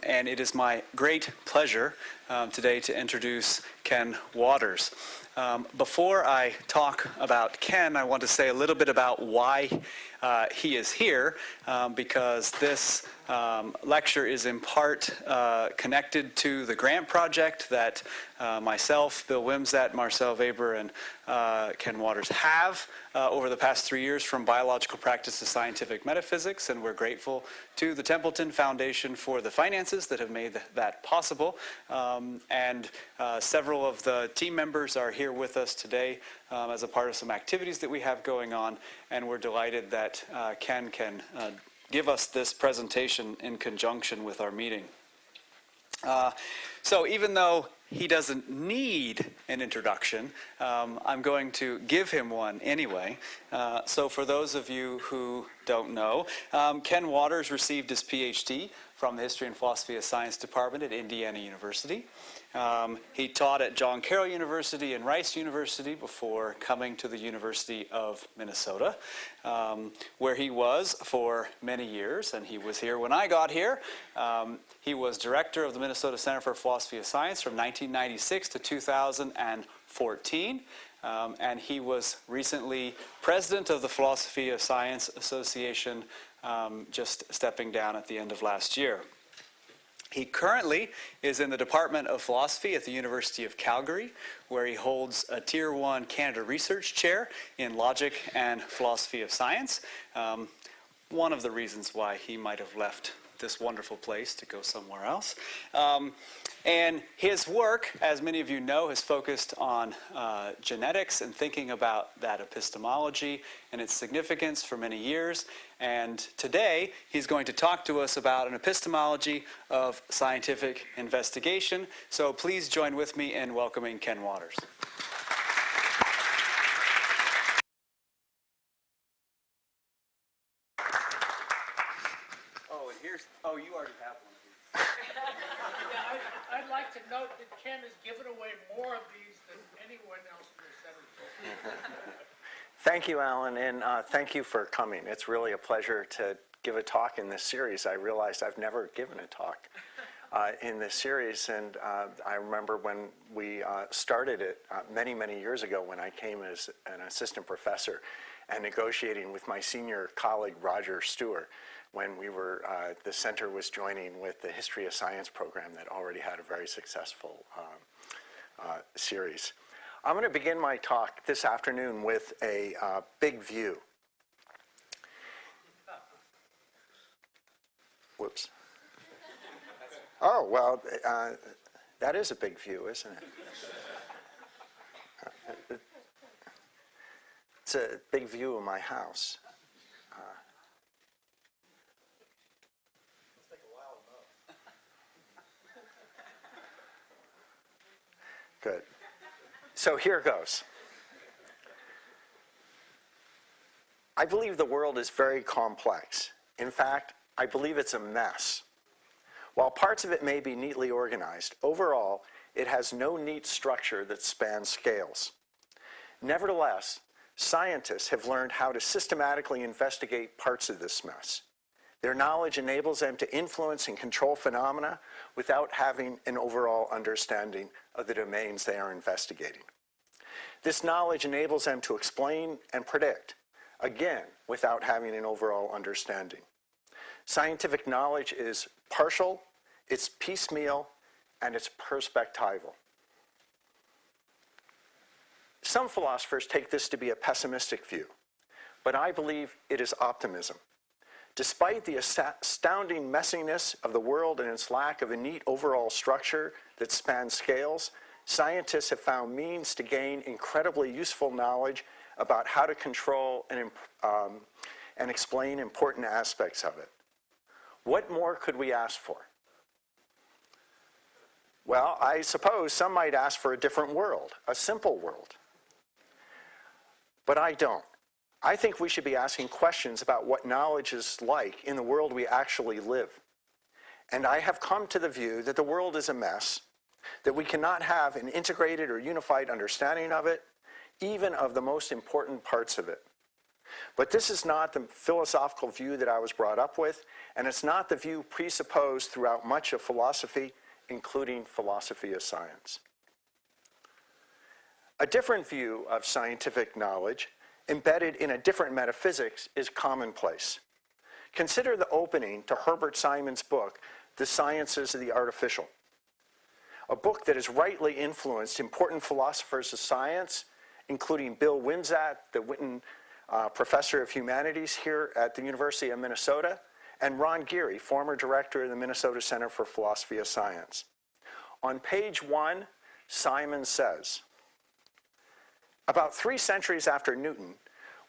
And it is my great pleasure today to introduce Ken Waters. Before I talk about Ken, I want to say a little bit about why he is here, because this lecture is in part connected to the grant project that myself, Bill Wimsatt, Marcel Weber, and Ken Waters have over the past 3 years from biological practice to scientific metaphysics, and we're grateful to the Templeton Foundation for the finances that have made that possible. And several of the team members are here with us today as a part of some activities that we have going on, and we're delighted that Ken can give us this presentation in conjunction with our meeting. So even though he doesn't need an introduction, I'm going to give him one anyway. So for those of you who don't know, Ken Waters received his PhD from the History and Philosophy of Science Department at Indiana University. He taught at John Carroll University and Rice University before coming to the University of Minnesota, where he was for many years, and he was here when I got here. He was director of the Minnesota Center for Philosophy of Science from 1996 to 2014, and he was recently president of the Philosophy of Science Association, just stepping down at the end of last year. He currently is in the Department of Philosophy at the University of Calgary, where he holds a Tier 1 Canada Research Chair in Logic and Philosophy of Science. One of the reasons why he might have left this wonderful place to go somewhere else. And his work, as many of you know, has focused on genetics and thinking about that epistemology and its significance for many years. And today, he's going to talk to us about an epistemology of scientific investigation. So please join with me in welcoming Ken Waters. Oh, you already have one of these. Yeah, I'd like to note that Ken has given away more of these than anyone else in the center. Thank you, Alan, and thank you for coming. It's really a pleasure to give a talk in this series. I realized I've never given a talk in this series, and I remember when we started it many, many years ago when I came as an assistant professor and negotiating with my senior colleague, Roger Stewart, when we were, the center was joining with the History of Science program that already had a very successful series. I'm going to begin my talk this afternoon with a big view. Whoops. Oh, well, that is a big view, isn't it? It's a big view of my house. Good. So here goes. I believe the world is very complex. In fact, I believe it's a mess. While parts of it may be neatly organized, overall, it has no neat structure that spans scales. Nevertheless, scientists have learned how to systematically investigate parts of this mess. Their knowledge enables them to influence and control phenomena without having an overall understanding of the domains they are investigating. This knowledge enables them to explain and predict, again, without having an overall understanding. Scientific knowledge is partial, it's piecemeal, and it's perspectival. Some philosophers take this to be a pessimistic view, but I believe it is optimism. Despite the astounding messiness of the world and its lack of a neat overall structure that spans scales, scientists have found means to gain incredibly useful knowledge about how to control and explain important aspects of it. What more could we ask for? Well, I suppose some might ask for a different world, a simple world. But I don't. I think we should be asking questions about what knowledge is like in the world we actually live. And I have come to the view that the world is a mess, that we cannot have an integrated or unified understanding of it, even of the most important parts of it. But this is not the philosophical view that I was brought up with, and it's not the view presupposed throughout much of philosophy, including philosophy of science. A different view of scientific knowledge, embedded in a different metaphysics, is commonplace. Consider the opening to Herbert Simon's book, The Sciences of the Artificial, a book that has rightly influenced important philosophers of science, including Bill Wimsatt, the Witten Professor of Humanities here at the University of Minnesota, and Ron Geary, former director of the Minnesota Center for Philosophy of Science. On page 1, Simon says, about 3 centuries after Newton,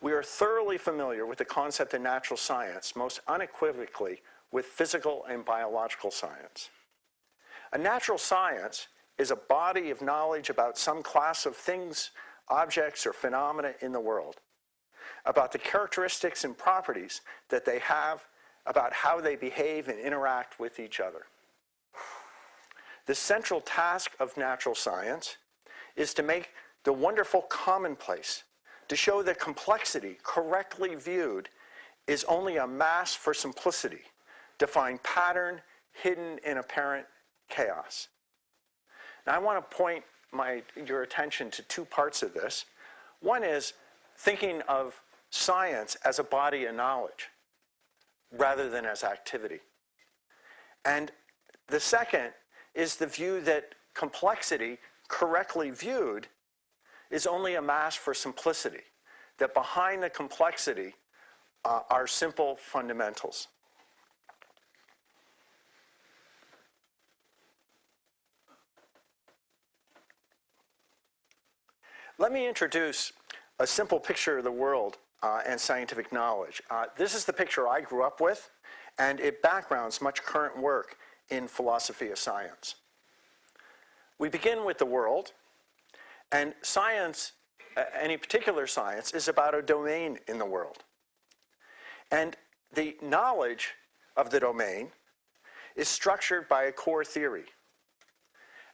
we are thoroughly familiar with the concept of natural science, most unequivocally with physical and biological science. A natural science is a body of knowledge about some class of things, objects, or phenomena in the world, about the characteristics and properties that they have, about how they behave and interact with each other. The central task of natural science is to make the wonderful commonplace, to show that complexity, correctly viewed, is only a mask for simplicity, to find pattern hidden in apparent chaos. Now, I want to point your attention to 2 parts of this. One is thinking of science as a body of knowledge rather than as activity. And the second is the view that complexity, correctly viewed, is only a mask for simplicity, that behind the complexity are simple fundamentals. Let me introduce a simple picture of the world and scientific knowledge. This is the picture I grew up with, and it backgrounds much current work in philosophy of science. We begin with the world, and science, any particular science, is about a domain in the world. And the knowledge of the domain is structured by a core theory.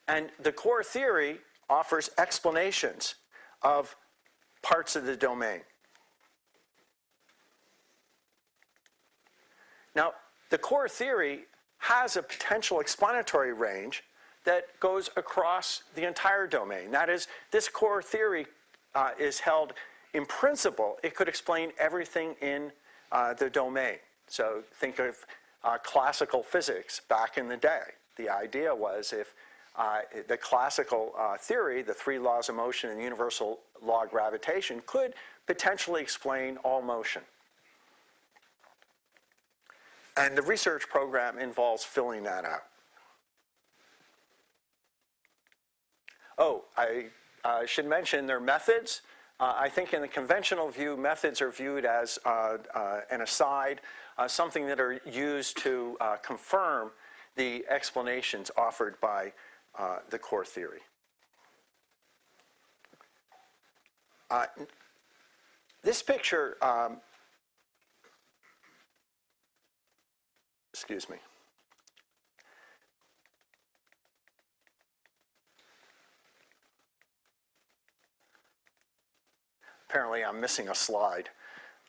And the core theory offers explanations of parts of the domain. Now, the core theory has a potential explanatory range that goes across the entire domain. That is, this core theory is held in principle. It could explain everything in the domain. So think of classical physics back in the day. The idea was if the classical theory, the 3 laws of motion and the universal law of gravitation, could potentially explain all motion. And the research program involves filling that out. Oh, I should mention their methods. I think in the conventional view, methods are viewed as an aside, something that are used to confirm the explanations offered by the core theory. This picture, excuse me. Apparently I'm missing a slide.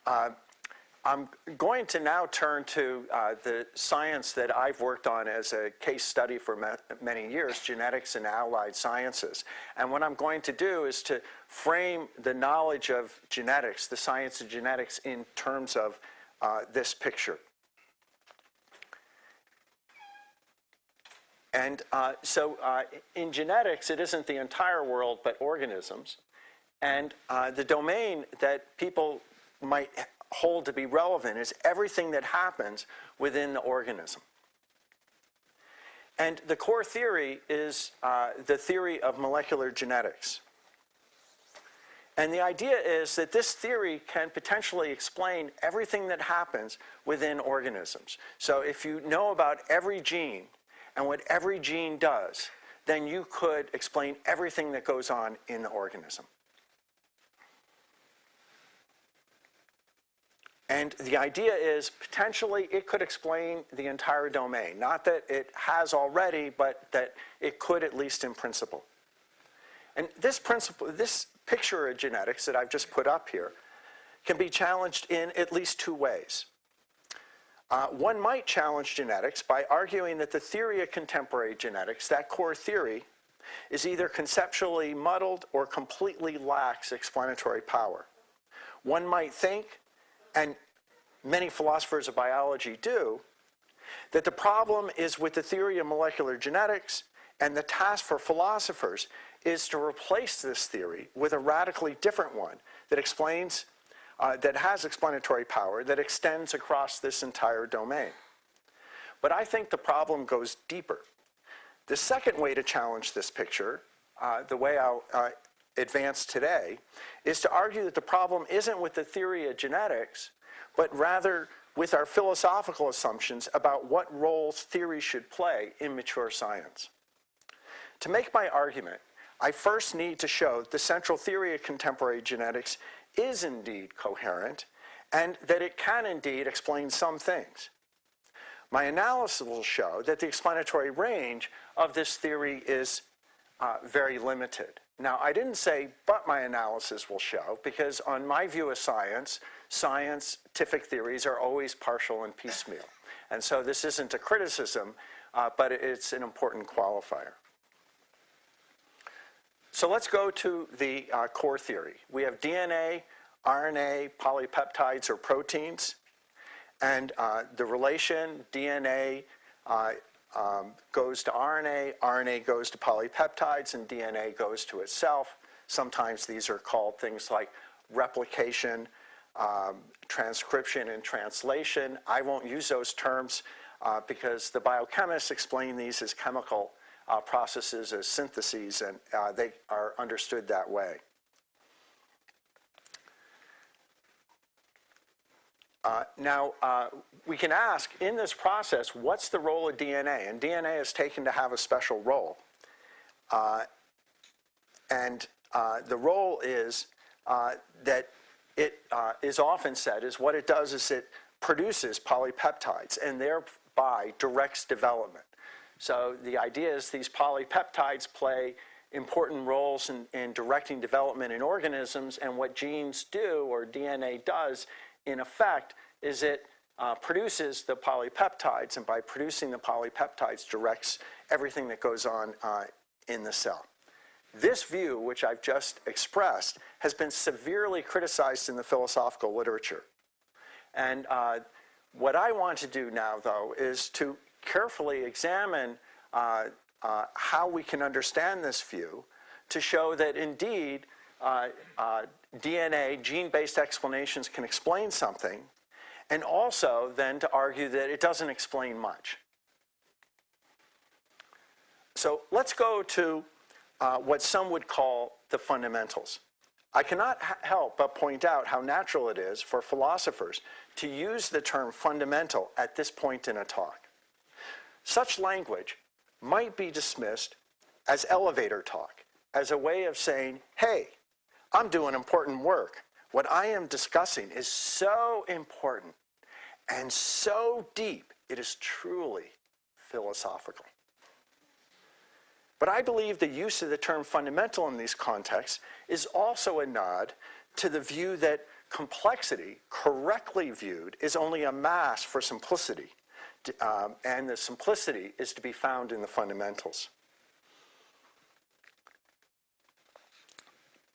I'm going to now turn to the science that I've worked on as a case study for many years, genetics and allied sciences. And what I'm going to do is to frame the knowledge of genetics, the science of genetics, in terms of this picture. And so in genetics, it isn't the entire world, but organisms. And the domain that people might hold to be relevant is everything that happens within the organism. And the core theory is the theory of molecular genetics. And the idea is that this theory can potentially explain everything that happens within organisms. So if you know about every gene and what every gene does, then you could explain everything that goes on in the organism. And the idea is potentially it could explain the entire domain. Not that it has already, but that it could at least in principle. And this picture of genetics that I've just put up here can be challenged in at least two ways. One might challenge genetics by arguing that the theory of contemporary genetics, that core theory, is either conceptually muddled or completely lacks explanatory power. One might think, and many philosophers of biology do, that the problem is with the theory of molecular genetics, and the task for philosophers is to replace this theory with a radically different one that explains, that has explanatory power, that extends across this entire domain. But I think the problem goes deeper. The second way to challenge this picture, the way I'll advance today, is to argue that the problem isn't with the theory of genetics, but rather with our philosophical assumptions about what roles theory should play in mature science. To make my argument, I first need to show the central theory of contemporary genetics is indeed coherent, and that it can indeed explain some things. My analysis will show that the explanatory range of this theory is very limited. Now, I didn't say, but my analysis will show, because on my view of science, scientific theories are always partial and piecemeal. And so this isn't a criticism, but it's an important qualifier. So let's go to the core theory. We have DNA, RNA, polypeptides, or proteins. And the relation DNA goes to RNA, RNA goes to polypeptides, and DNA goes to itself. Sometimes these are called things like replication, transcription, and translation. I won't use those terms because the biochemists explain these as chemical processes, as syntheses, and they are understood that way. Now, we can ask, in this process, what's the role of DNA? And DNA is taken to have a special role. The role is that it is often said is what it does is it produces polypeptides and thereby directs development. So the idea is these polypeptides play important roles in directing development in organisms, and what genes do, or DNA does, in effect, is it produces the polypeptides, and by producing the polypeptides directs everything that goes on in the cell. This view, which I've just expressed, has been severely criticized in the philosophical literature. And what I want to do now, though, is to carefully examine how we can understand this view to show that indeed DNA, gene-based explanations, can explain something, and also then to argue that it doesn't explain much. So let's go to what some would call the fundamentals. I cannot help but point out how natural it is for philosophers to use the term fundamental at this point in a talk. Such language might be dismissed as elevator talk, as a way of saying, hey, I'm doing important work. What I am discussing is so important and so deep, it is truly philosophical. But I believe the use of the term fundamental in these contexts is also a nod to the view that complexity, correctly viewed, is only a mask for simplicity. And the simplicity is to be found in the fundamentals.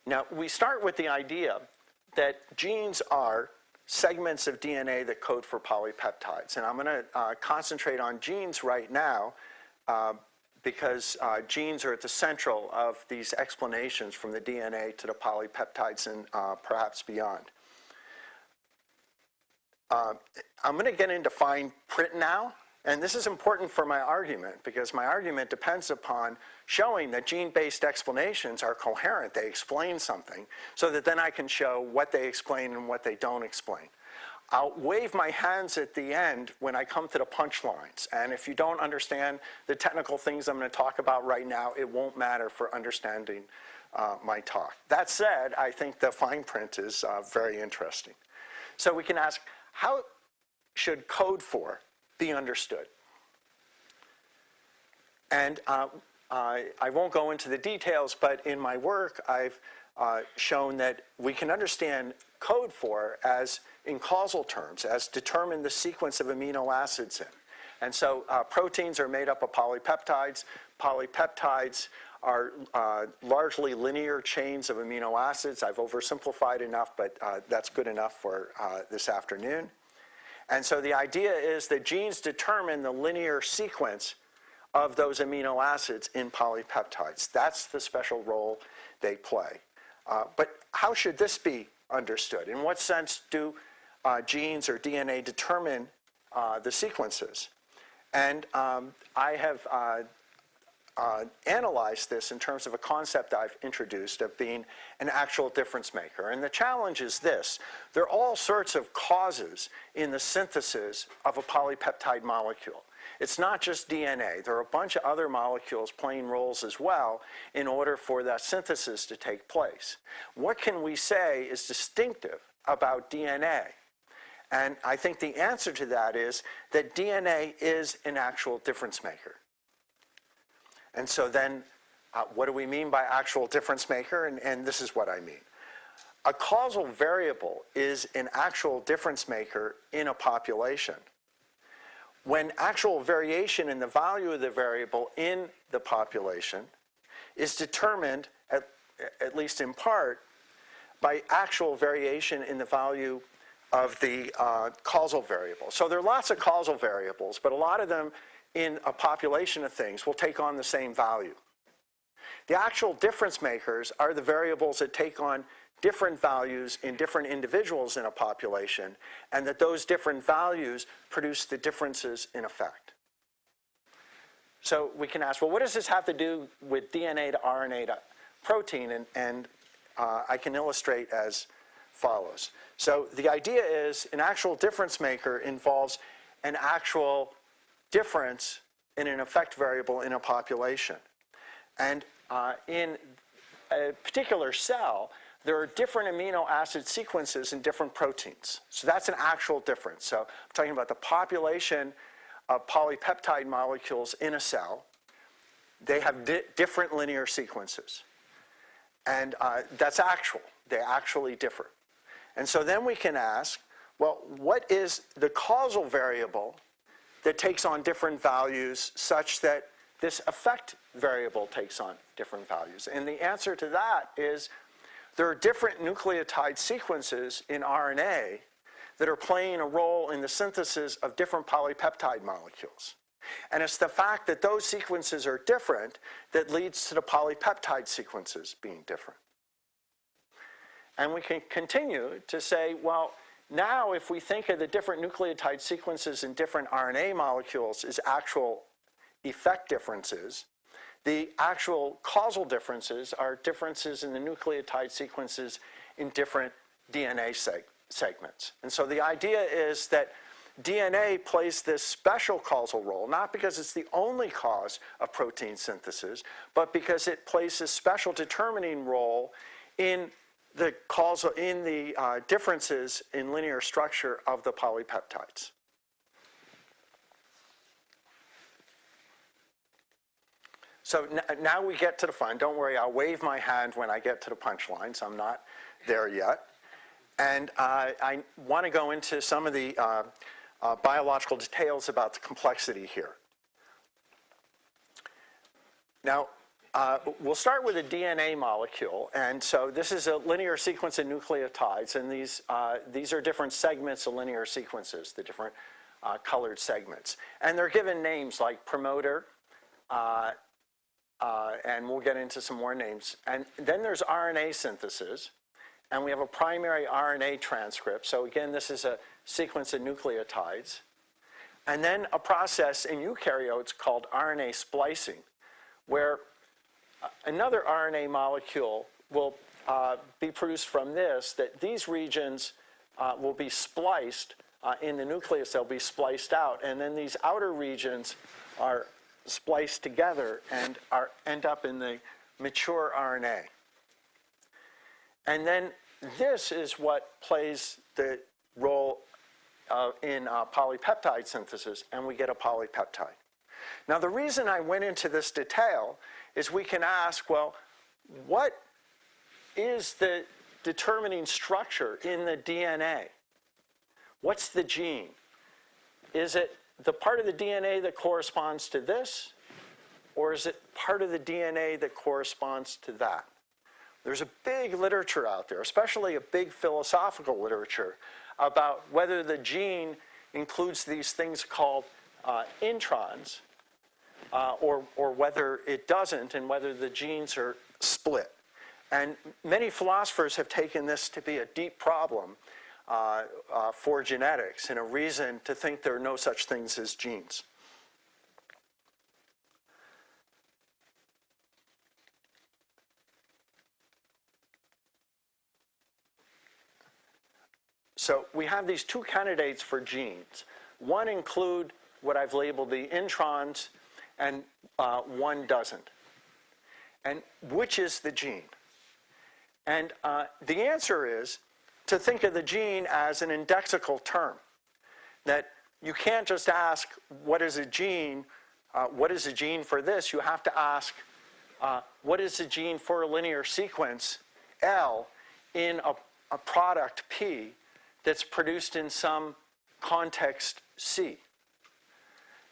Now, we start with the idea that genes are segments of DNA that code for polypeptides. And I'm going to concentrate on genes right now because genes are at the central of these explanations from the DNA to the polypeptides and perhaps beyond. I'm going to get into fine print now, and this is important for my argument because my argument depends upon showing that gene-based explanations are coherent. They explain something so that then I can show what they explain and what they don't explain. I'll wave my hands at the end when I come to the punchlines, and if you don't understand the technical things I'm going to talk about right now, it won't matter for understanding my talk. That said, I think the fine print is very interesting. So we can ask, how should code for be understood? And I won't go into the details, but in my work, I've shown that we can understand code for as in causal terms, as determine the sequence of amino acids in. And so proteins are made up of polypeptides. Polypeptides are largely linear chains of amino acids. I've oversimplified enough, but that's good enough for this afternoon. And so the idea is that genes determine the linear sequence of those amino acids in polypeptides. That's the special role they play. But how should this be understood? In what sense do genes or DNA determine the sequences? And I have analyzed this in terms of a concept I've introduced of being an actual difference maker. And the challenge is this. There are all sorts of causes in the synthesis of a polypeptide molecule. It's not just DNA. There are a bunch of other molecules playing roles as well in order for that synthesis to take place. What can we say is distinctive about DNA? And I think the answer to that is that DNA is an actual difference maker. And so then, what do we mean by actual difference maker? And this is what I mean. A causal variable is an actual difference maker in a population when actual variation in the value of the variable in the population is determined, at least in part, by actual variation in the value of the causal variable. So there are lots of causal variables, but a lot of them in a population of things will take on the same value. The actual difference makers are the variables that take on different values in different individuals in a population, and that those different values produce the differences in effect. So we can ask, well, what does this have to do with DNA to RNA to protein? And I can illustrate as follows. So the idea is an actual difference maker involves an actual difference in an effect variable in a population. And in a particular cell, there are different amino acid sequences in different proteins. So that's an actual difference. So I'm talking about the population of polypeptide molecules in a cell. They have different linear sequences. And that's actual. They actually differ. And so then we can ask, well, what is the causal variable that takes on different values such that this effect variable takes on different values? And the answer to that is there are different nucleotide sequences in RNA that are playing a role in the synthesis of different polypeptide molecules. And it's the fact that those sequences are different that leads to the polypeptide sequences being different. And we can continue to say, well, now if we think of the different nucleotide sequences in different RNA molecules as actual effect differences, the actual causal differences are differences in the nucleotide sequences in different DNA segments. And so the idea is that DNA plays this special causal role, not because it's the only cause of protein synthesis, but because it plays this special determining role in the differences in linear structure of the polypeptides. So now we get to the fun. Don't worry, I'll wave my hand when I get to the punchlines. I'm not there yet. And I want to go into some of the biological details about the complexity here. Now, we'll start with a DNA molecule. And so this is a linear sequence of nucleotides. And these are different segments of linear sequences, the different colored segments. And they're given names like promoter, and we'll get into some more names. And then there's RNA synthesis, and we have a primary RNA transcript. So again, this is a sequence of nucleotides. And then a process in eukaryotes called RNA splicing, where another RNA molecule will be produced from this, that these regions will be spliced in the nucleus. They'll be spliced out, and then these outer regions are spliced together and end up in the mature RNA. And then this is what plays the role in polypeptide synthesis, and we get a polypeptide. Now, the reason I went into this detail is we can ask, well, what is the determining structure in the DNA? What's the gene? Is it the part of the DNA that corresponds to this, or is it part of the DNA that corresponds to that? There's a big literature out there, especially a big philosophical literature, about whether the gene includes these things called introns, or whether it doesn't, and whether the genes are split. And many philosophers have taken this to be a deep problem for genetics and a reason to think there are no such things as genes. So we have these two candidates for genes. One include what I've labeled the introns, and one doesn't. And which is the gene? And the answer is to think of the gene as an indexical term. That you can't just ask, what is a gene? What is a gene for this? You have to ask, what is the gene for a linear sequence, L, in a product, P, that's produced in some context, C?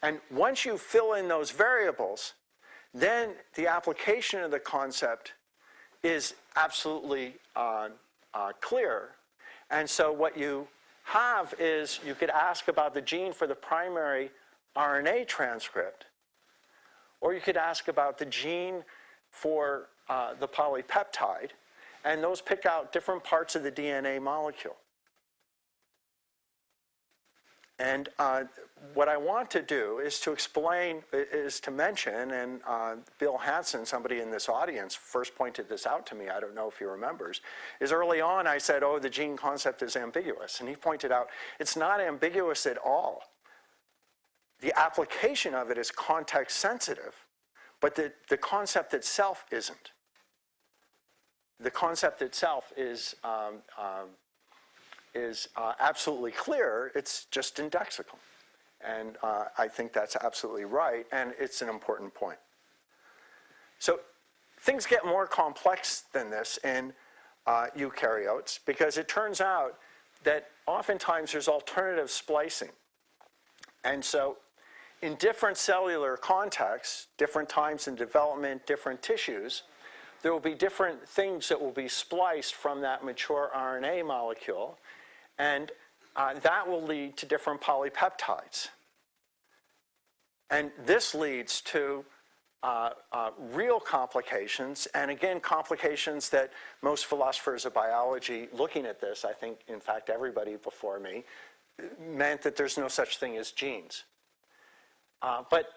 And once you fill in those variables, then the application of the concept is absolutely clear. And so what you have is you could ask about the gene for the primary RNA transcript, or you could ask about the gene for the polypeptide, and those pick out different parts of the DNA molecule. And what I want to do is to explain, is to mention, and Bill Hansen, somebody in this audience, first pointed this out to me, I don't know if he remembers, is early on I said, oh, the gene concept is ambiguous. And he pointed out, it's not ambiguous at all. The application of it is context sensitive, but the concept itself isn't. The concept itself is absolutely clear, it's just indexical. And I think that's absolutely right, and it's an important point. So things get more complex than this in eukaryotes, because it turns out that oftentimes there's alternative splicing. And so in different cellular contexts, different times in development, different tissues, there will be different things that will be spliced from that mature RNA molecule, and that will lead to different polypeptides. And this leads to real complications, and again, complications that most philosophers of biology looking at this, I think, in fact, everybody before me, meant that there's no such thing as genes. But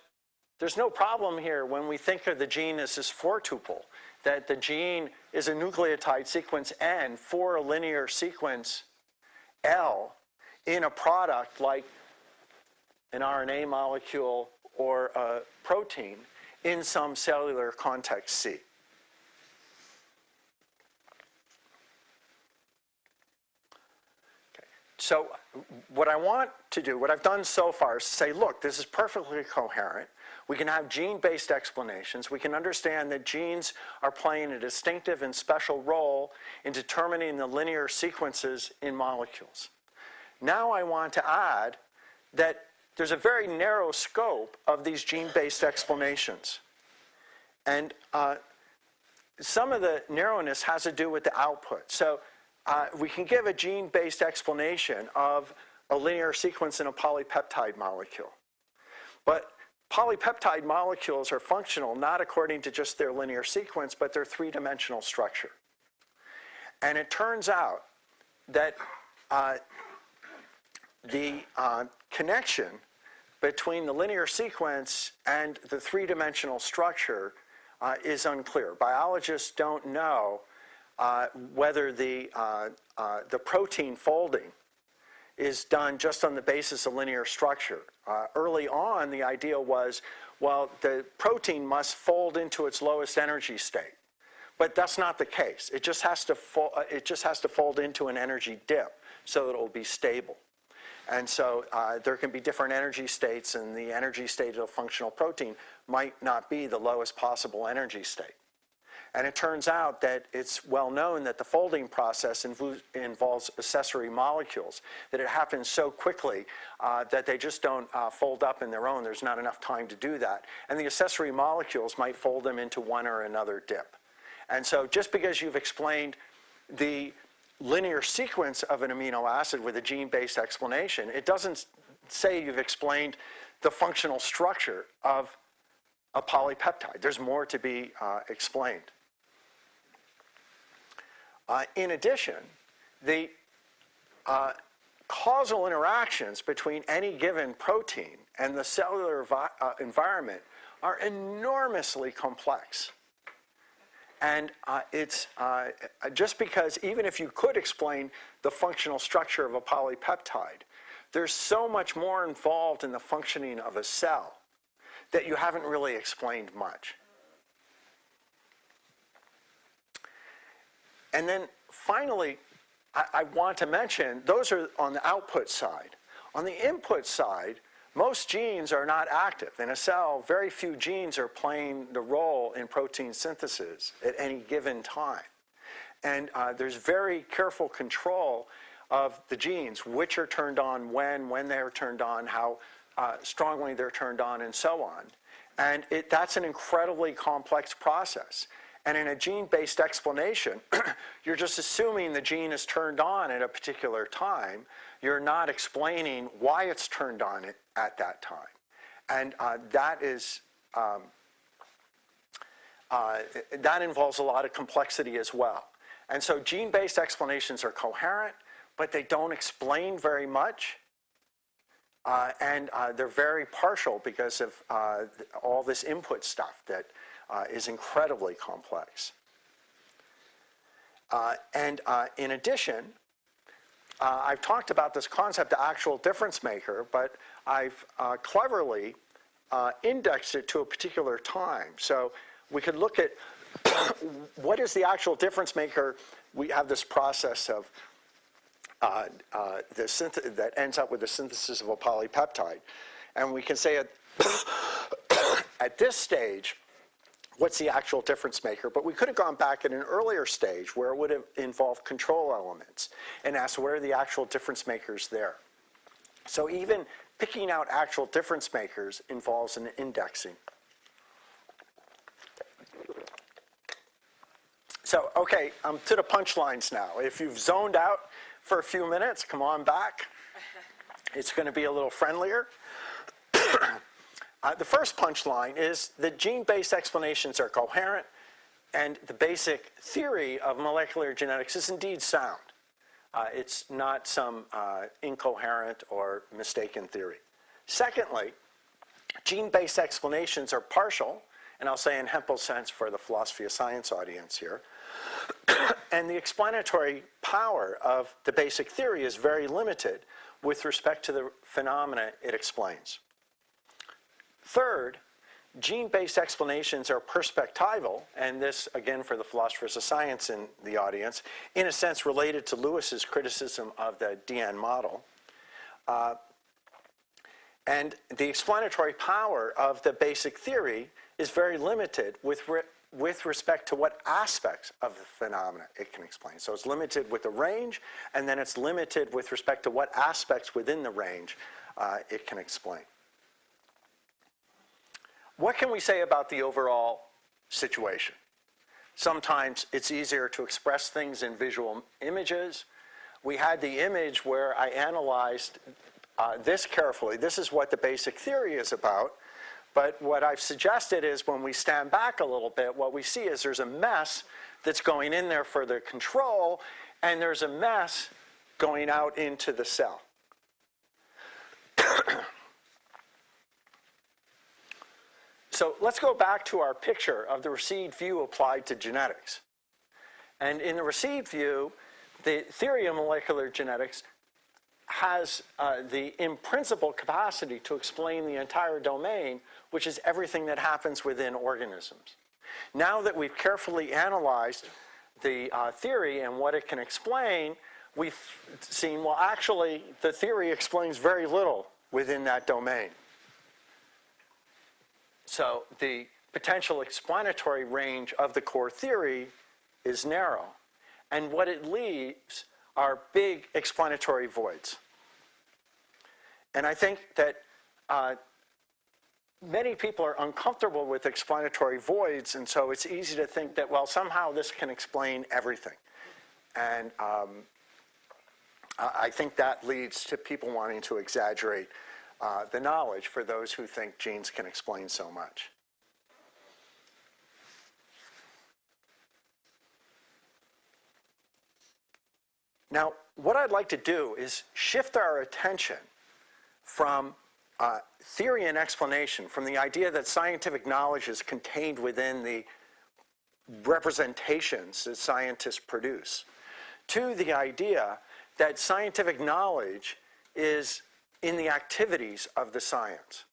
there's no problem here when we think of the gene as this four-tuple, that the gene is a nucleotide sequence N for a linear sequence L in a product like an RNA molecule or a protein in some cellular context C. Okay. So what I want to do, what I've done so far is say, look, this is perfectly coherent. We can have gene-based explanations. We can understand that genes are playing a distinctive and special role in determining the linear sequences in molecules. Now I want to add that there's a very narrow scope of these gene-based explanations. And some of the narrowness has to do with the output. So we can give a gene-based explanation of a linear sequence in a polypeptide molecule. But polypeptide molecules are functional not according to just their linear sequence, but their three-dimensional structure. And it turns out that the connection between the linear sequence and the three-dimensional structure is unclear. Biologists don't know whether the protein folding is done just on the basis of linear structure. Early on, the idea was, well, the protein must fold into its lowest energy state. But that's not the case. It just has to fold into an energy dip so that it will be stable. And so there can be different energy states, and the energy state of a functional protein might not be the lowest possible energy state. And it turns out that it's well known that the folding process involves accessory molecules, that it happens so quickly that they just don't fold up in their own. There's not enough time to do that. And the accessory molecules might fold them into one or another dip. And so just because you've explained the linear sequence of an amino acid with a gene-based explanation, it doesn't say you've explained the functional structure of a polypeptide. There's more to be explained. In addition, the causal interactions between any given protein and the cellular environment are enormously complex. And it's just because even if you could explain the functional structure of a polypeptide, there's so much more involved in the functioning of a cell that you haven't really explained much. And then finally, I want to mention, those are on the output side. On the input side, most genes are not active. In a cell, very few genes are playing the role in protein synthesis at any given time. And there's very careful control of the genes, which are turned on when they're turned on, how strongly they're turned on, and so on. And that's an incredibly complex process. And in a gene-based explanation, you're just assuming the gene is turned on at a particular time. You're not explaining why it's turned on at that time. And that involves a lot of complexity as well. And so gene-based explanations are coherent, but they don't explain very much. And they're very partial because of all this input stuff that is incredibly complex. In addition, I've talked about this concept of actual difference maker, but I've cleverly indexed it to a particular time. So we could look at what is the actual difference maker. We have this process of that ends up with the synthesis of a polypeptide. And we can say at this stage, what's the actual difference maker? But we could have gone back at an earlier stage where it would have involved control elements and asked where are the actual difference makers there. So even picking out actual difference makers involves an indexing. So, okay, to the punchlines now. If you've zoned out for a few minutes, come on back. It's going to be a little friendlier. The first punchline is that gene-based explanations are coherent, and the basic theory of molecular genetics is indeed sound. It's not some incoherent or mistaken theory. Secondly, gene-based explanations are partial, and I'll say in Hempel's sense for the philosophy of science audience here. And the explanatory power of the basic theory is very limited with respect to the phenomena it explains. Third, gene-based explanations are perspectival, and this, again, for the philosophers of science in the audience, in a sense related to Lewis's criticism of the DN model. And the explanatory power of the basic theory is very limited with respect to what aspects of the phenomena it can explain. So it's limited with the range, and then it's limited with respect to what aspects within the range it can explain. What can we say about the overall situation? Sometimes it's easier to express things in visual images. We had the image where I analyzed this carefully. This is what the basic theory is about. But what I've suggested is when we stand back a little bit, what we see is there's a mess that's going in there for the control, and there's a mess going out into the cell. So let's go back to our picture of the received view applied to genetics. And in the received view, the theory of molecular genetics has the in principle capacity to explain the entire domain, which is everything that happens within organisms. Now that we've carefully analyzed the theory and what it can explain, we've seen, well, actually, the theory explains very little within that domain. So the potential explanatory range of the core theory is narrow. And what it leaves are big explanatory voids. And I think that many people are uncomfortable with explanatory voids, and so it's easy to think that, well, somehow this can explain everything. And I think that leads to people wanting to exaggerate the knowledge for those who think genes can explain so much. Now, what I'd like to do is shift our attention from theory and explanation, from the idea that scientific knowledge is contained within the representations that scientists produce, to the idea that scientific knowledge is in the activities of the science,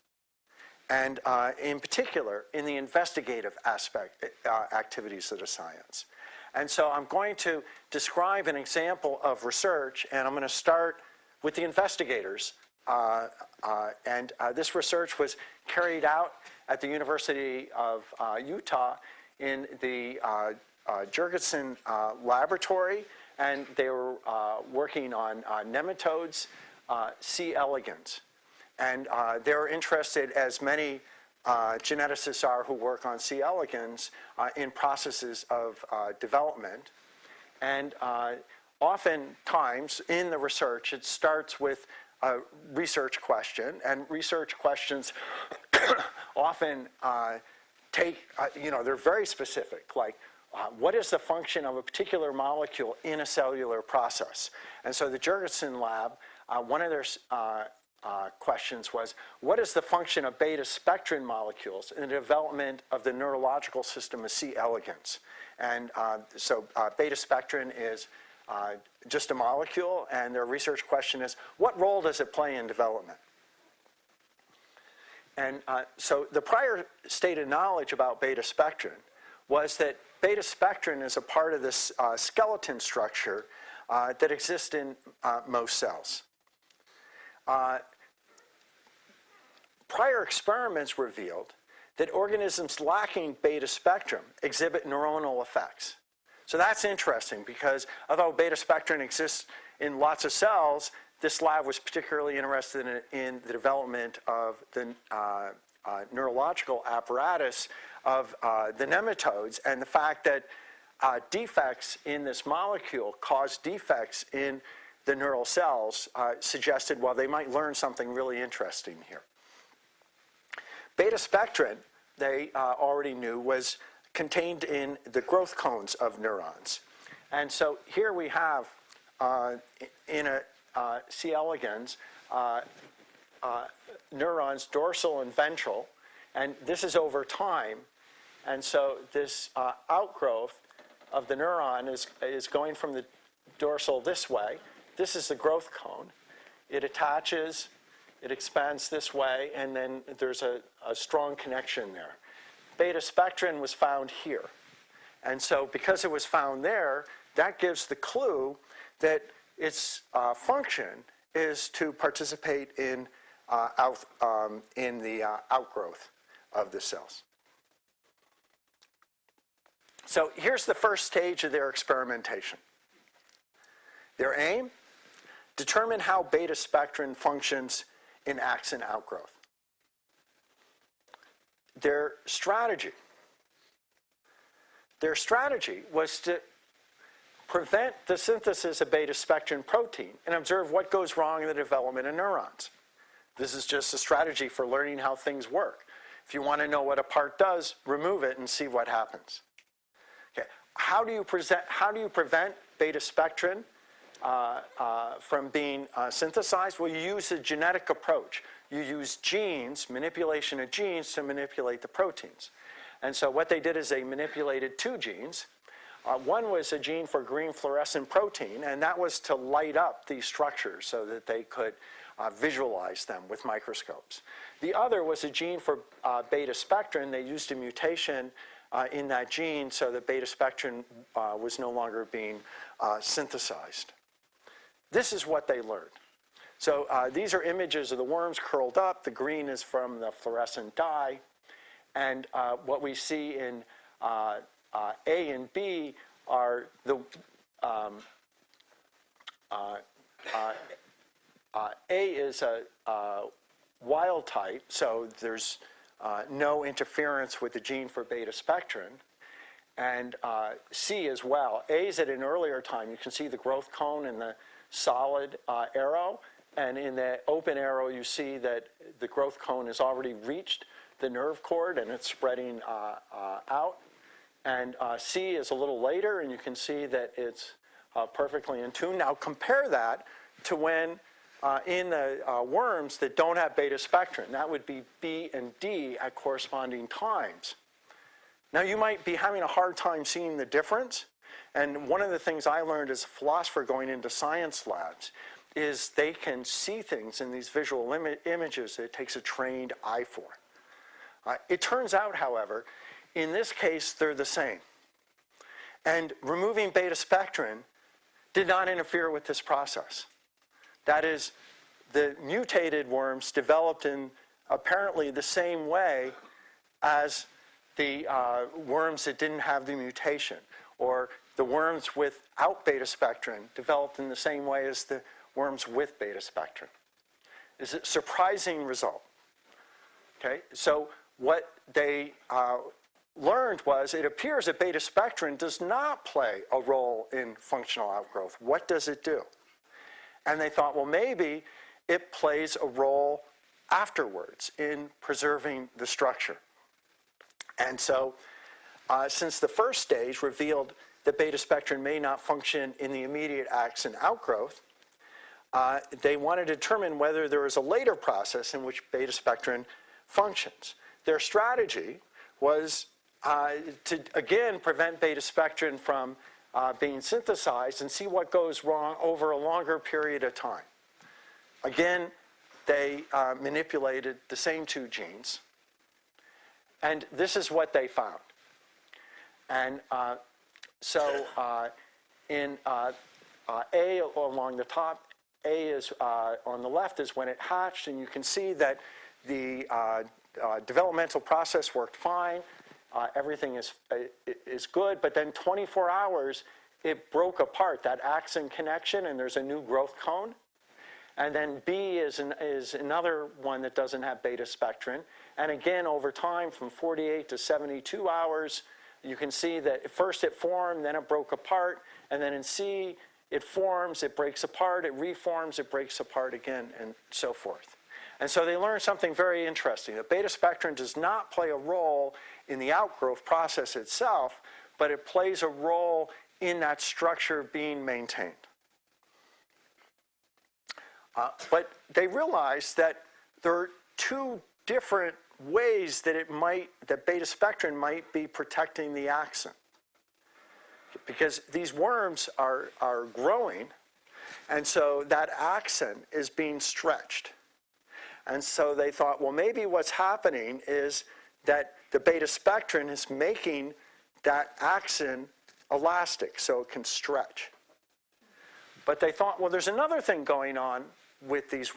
and in particular, in the investigative activities of the science. And so I'm going to describe an example of research, and I'm going to start with the investigators. This research was carried out at the University of Utah in the Jurgensen laboratory, and they were working on nematodes, C. elegans. And they were interested, as many geneticists are who work on C. elegans, in processes of development. And oftentimes in the research, it starts with a research question, and research questions often they're very specific, like what is the function of a particular molecule in a cellular process? And so the Jurgensen lab, one of their questions was, what is the function of beta-spectrin molecules in the development of the neurological system of C. elegans? And so beta-spectrin is just a molecule, and their research question is, what role does it play in development? And so the prior stated knowledge about beta-spectrin was that beta-spectrin is a part of this skeleton structure that exists in most cells. Prior experiments revealed that organisms lacking beta-spectrin exhibit neuronal effects. So that's interesting, because although beta-spectrin exists in lots of cells, this lab was particularly interested in the development of the neurological apparatus of the nematodes, and the fact that defects in this molecule cause defects in the neural cells suggested, well, they might learn something really interesting here. Beta-spectrin, they already knew, was contained in the growth cones of neurons. And so here we have, in a C. elegans, neurons, dorsal and ventral, and this is over time. And so this outgrowth of the neuron is going from the dorsal this way. This is the growth cone. It attaches, it expands this way, and then there's a strong connection there. Beta-spectrin was found here. And so because it was found there, that gives the clue that its function is to participate in the outgrowth of the cells. So here's the first stage of their experimentation. Their aim: determine how beta-spectrin functions in axon outgrowth. Their strategy was to prevent the synthesis of beta-spectrin protein and observe what goes wrong in the development of neurons. This is just a strategy for learning how things work. If you want to know what a part does, remove it and see what happens. Okay. How do you prevent beta-spectrin from being synthesized? Well, you use a genetic approach. You use genes, manipulation of genes, to manipulate the proteins. And so what they did is they manipulated two genes. One was a gene for green fluorescent protein, and that was to light up these structures so that they could visualize them with microscopes. The other was a gene for beta-spectrin. They used a mutation in that gene so that beta-spectrin was no longer being synthesized. This is what they learned. So these are images of the worms curled up. The green is from the fluorescent dye. And what we see in A and B are the A is a wild type, so there's no interference with the gene for beta spectrin, and C as well. A is at an earlier time. You can see the growth cone in the solid arrow, and in the open arrow you see that the growth cone has already reached the nerve cord and it's spreading out. And C is a little later, and you can see that it's perfectly in tune. Now compare that to when in the worms that don't have beta spectrin. That would be B and D at corresponding times. Now you might be having a hard time seeing the difference. And one of the things I learned as a philosopher going into science labs is they can see things in these visual images that it takes a trained eye for. It turns out, however, in this case, they're the same. And removing beta spectrin did not interfere with this process. That is, the mutated worms developed in apparently the same way as the worms that didn't have the mutation, or the worms without beta spectrin developed in the same way as the worms with beta spectrin. It's a surprising result. Okay, so what they learned was it appears that beta spectrin does not play a role in functional outgrowth. What does it do? And they thought, well, maybe it plays a role afterwards in preserving the structure. And so since the first stage revealed that beta spectrin may not function in the immediate axon outgrowth, they wanted to determine whether there is a later process in which beta spectrin functions. Their strategy was to, again, prevent beta spectrin from being synthesized and see what goes wrong over a longer period of time. Again, they manipulated the same two genes, and this is what they found. And so in A along the top, A is on the left is when it hatched, and you can see that the developmental process worked fine. Everything is good, but then 24 hours, it broke apart, that axon connection, and there's a new growth cone. And then B is another one that doesn't have beta spectrin. And again, over time, from 48 to 72 hours, you can see that first it formed, then it broke apart, and then in C, it forms, it breaks apart, it reforms, it breaks apart again, and so forth. And so they learned something very interesting, that beta spectrin does not play a role in the outgrowth process itself, but it plays a role in that structure being maintained. But they realized that there are two different ways that that beta spectrin might be protecting the axon. Because these worms are growing, and so that axon is being stretched. And so they thought, well, maybe what's happening is that the beta spectrin is making that axon elastic so it can stretch. But they thought, well, there's another thing going on with these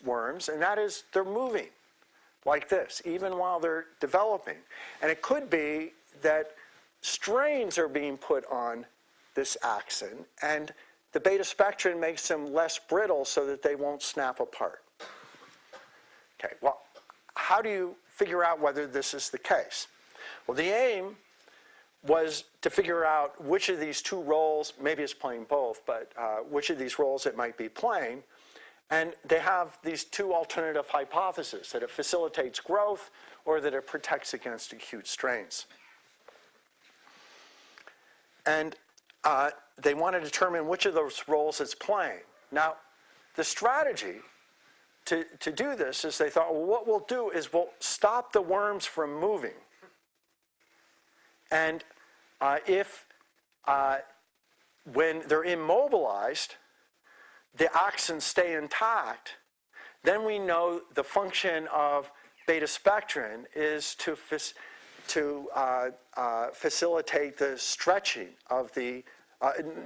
worms, and that is they're moving like this, even while they're developing. And it could be that strains are being put on this axon, and the beta spectrin makes them less brittle so that they won't snap apart. Okay, well, how do you figure out whether this is the case? Well, the aim was to figure out which of these two roles, maybe it's playing both, but which of these roles it might be playing. And they have these two alternative hypotheses, that it facilitates growth or that it protects against acute strains. And they want to determine which of those roles it's playing. Now, the strategy to do this is they thought, well, what we'll do is we'll stop the worms from moving. And when they're immobilized, the axons stay intact, then we know the function of beta spectrin is to facilitate the stretching of the,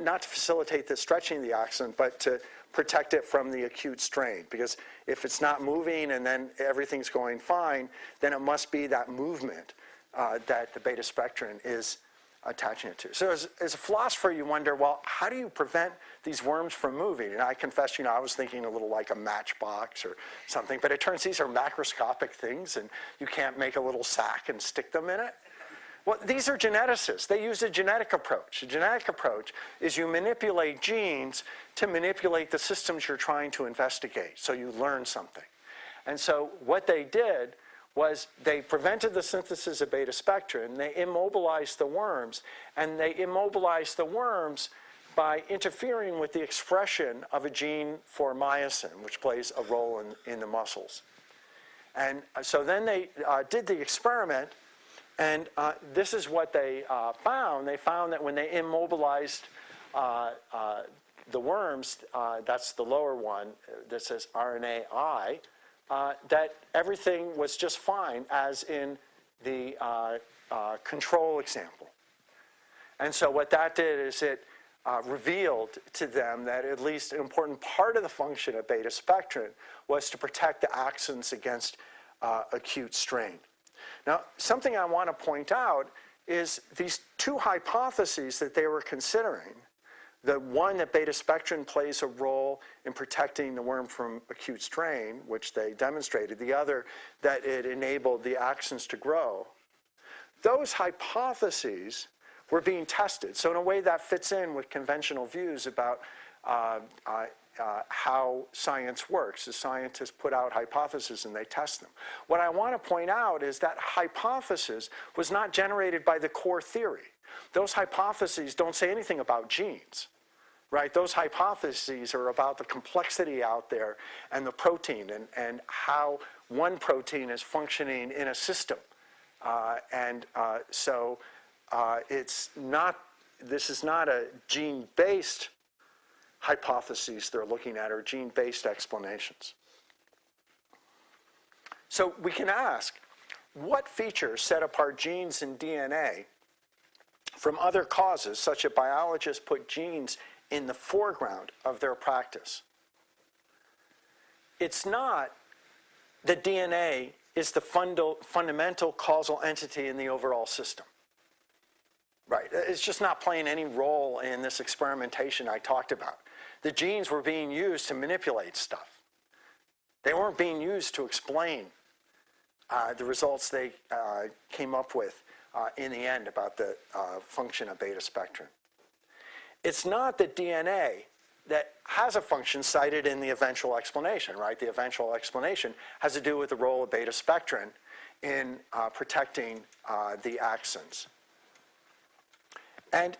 not to facilitate the stretching of the axon, but to protect it from the acute strain. Because if it's not moving and then everything's going fine, then it must be that movement that the beta spectrin is attaching it to. So as a philosopher, you wonder, well, how do you prevent these worms from moving? And I confess, I was thinking a little like a matchbox or something, but it turns these are macroscopic things, and you can't make a little sack and stick them in it. Well, these are geneticists. They use a genetic approach. A genetic approach is you manipulate genes to manipulate the systems you're trying to investigate, so you learn something. And so what they did was they prevented the synthesis of beta spectrin, they immobilized the worms, and they immobilized the worms by interfering with the expression of a gene for myosin, which plays a role in the muscles. And so then they did the experiment, and this is what they found. They found that when they immobilized the worms, that's the lower one that says RNAi, that everything was just fine, as in the control example. And so what that did is it revealed to them that at least an important part of the function of beta spectrin was to protect the axons against acute strain. Now, something I want to point out is these two hypotheses that they were considering. The one that beta spectrin plays a role in protecting the worm from acute strain, which they demonstrated. The other, that it enabled the axons to grow. Those hypotheses were being tested. So in a way that fits in with conventional views about how science works. The scientists put out hypotheses and they test them. What I want to point out is that hypothesis was not generated by the core theory. Those hypotheses don't say anything about genes. Right? Those hypotheses are about the complexity out there and the protein and how one protein is functioning in a system. So this is not a gene-based hypotheses they're looking at, or gene-based explanations. So we can ask, what features set apart genes in DNA from other causes such that biologists put genes in the foreground of their practice? It's not that DNA is the fundamental causal entity in the overall system. Right, it's just not playing any role in this experimentation I talked about. The genes were being used to manipulate stuff. They weren't being used to explain the results they came up with in the end about the function of beta spectrin. It's not the DNA that has a function cited in the eventual explanation, right? The eventual explanation has to do with the role of beta spectrin in protecting the axons. And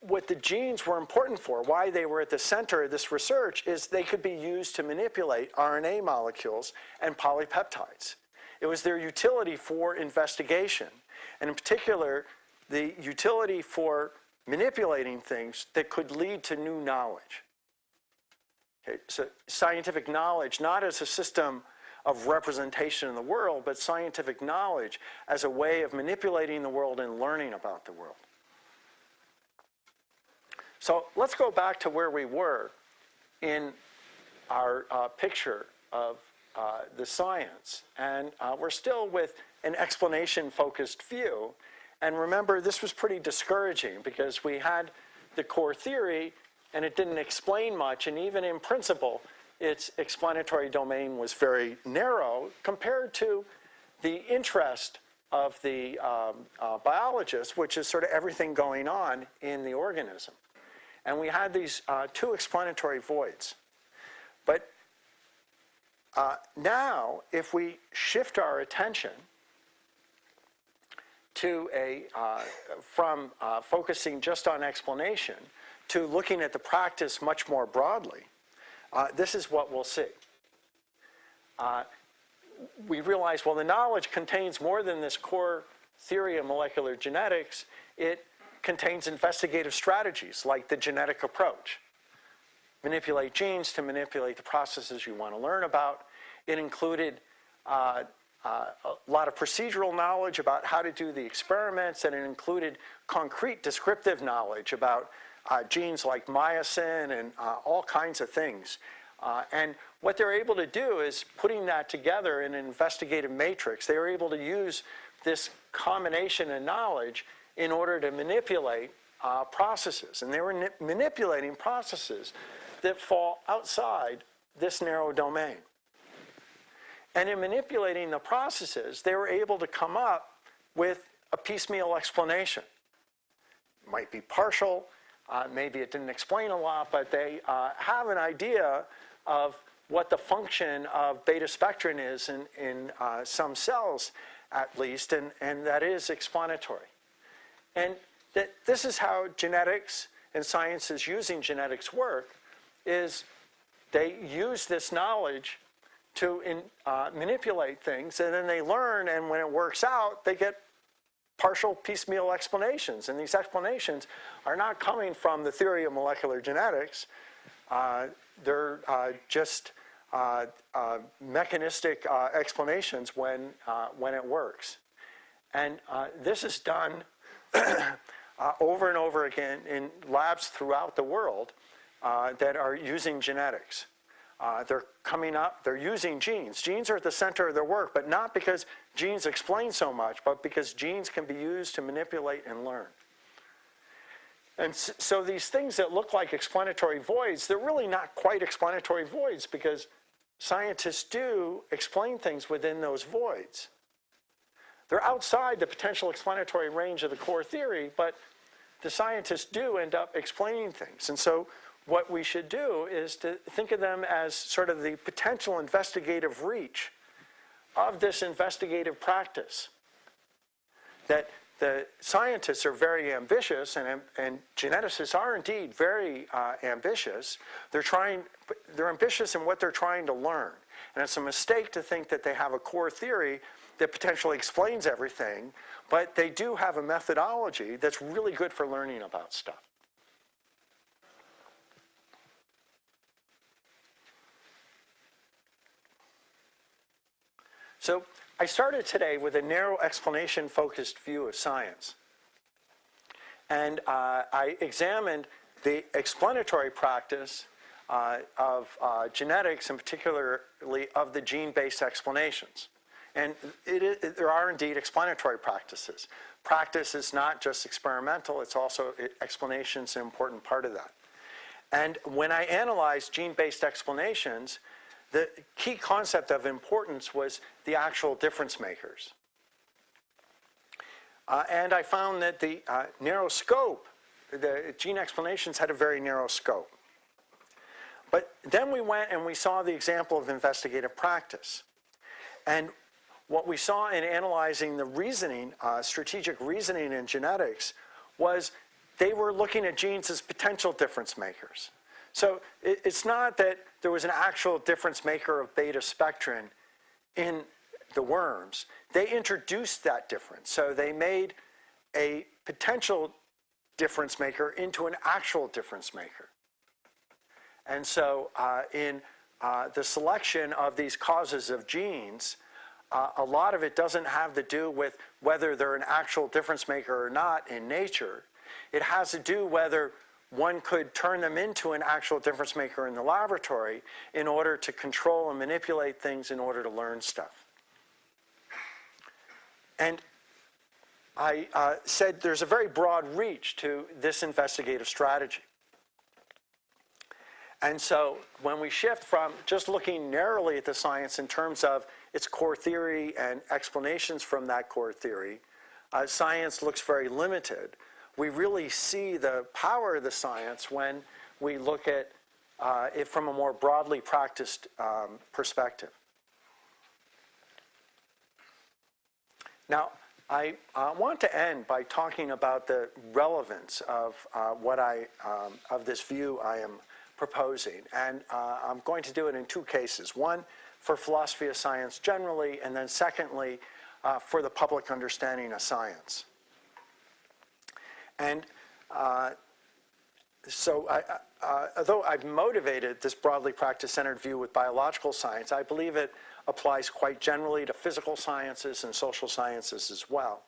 what the genes were important for, why they were at the center of this research, is they could be used to manipulate RNA molecules and polypeptides. It was their utility for investigation, and in particular, the utility for manipulating things that could lead to new knowledge. Okay, so scientific knowledge, not as a system of representation in the world, but scientific knowledge as a way of manipulating the world and learning about the world. So let's go back to where we were in our picture of the science. And we're still with an explanation-focused view. And remember, this was pretty discouraging because we had the core theory and it didn't explain much. And even in principle, its explanatory domain was very narrow compared to the interest of the biologist, which is sort of everything going on in the organism. And we had these two explanatory voids. But now, if we shift our attention to from focusing just on explanation to looking at the practice much more broadly, this is what we'll see. We realize, well, the knowledge contains more than this core theory of molecular genetics. It contains investigative strategies like the genetic approach. Manipulate genes to manipulate the processes you want to learn about. It included a lot of procedural knowledge about how to do the experiments, and it included concrete descriptive knowledge about genes like myosin and all kinds of things. And what they're able to do is putting that together in an investigative matrix. They were able to use this combination of knowledge in order to manipulate processes. And they were manipulating processes that fall outside this narrow domain. And in manipulating the processes, they were able to come up with a piecemeal explanation. It might be partial, maybe it didn't explain a lot, but they have an idea of what the function of beta-spectrin is in some cells, at least, and that is explanatory. And this is how genetics and sciences using genetics work, is they use this knowledge to manipulate things, and then they learn, and when it works out, they get partial piecemeal explanations. And these explanations are not coming from the theory of molecular genetics. They're just mechanistic explanations when it works. And this is done over and over again in labs throughout the world that are using genetics. They're coming up, they're using genes. Genes are at the center of their work, but not because genes explain so much, but because genes can be used to manipulate and learn. And so these things that look like explanatory voids, they're really not quite explanatory voids, because scientists do explain things within those voids. They're outside the potential explanatory range of the core theory, but the scientists do end up explaining things. And so what we should do is to think of them as sort of the potential investigative reach of this investigative practice. That the scientists are very ambitious, and geneticists are indeed very ambitious. They're ambitious in what they're trying to learn. And it's a mistake to think that they have a core theory that potentially explains everything, but they do have a methodology that's really good for learning about stuff. So I started today with a narrow explanation-focused view of science. And I examined the explanatory practice of genetics, and particularly of the gene-based explanations. And there are indeed explanatory practices. Practice is not just experimental, it's also explanation's an important part of that. And when I analyzed gene-based explanations, the key concept of importance was the actual difference makers. And I found that the narrow scope, the gene explanations had a very narrow scope. But then we went and we saw the example of investigative practice. And what we saw in analyzing the reasoning, strategic reasoning in genetics, was they were looking at genes as potential difference makers. So it's not that there was an actual difference maker of beta-spectrin in the worms. They introduced that difference. So they made a potential difference maker into an actual difference maker. And so in the selection of these causes of genes, a lot of it doesn't have to do with whether they're an actual difference maker or not in nature. It has to do whether one could turn them into an actual difference maker in the laboratory in order to control and manipulate things in order to learn stuff. And I said there's a very broad reach to this investigative strategy. And so when we shift from just looking narrowly at the science in terms of its core theory and explanations from that core theory, science looks very limited. We really see the power of the science when we look at it from a more broadly practiced perspective. Now, I want to end by talking about the relevance of of this view I am proposing, and I'm going to do it in two cases. One, for philosophy of science generally, and then secondly, for the public understanding of science. And so although I've motivated this broadly practice-centered view with biological science, I believe it applies quite generally to physical sciences and social sciences as well.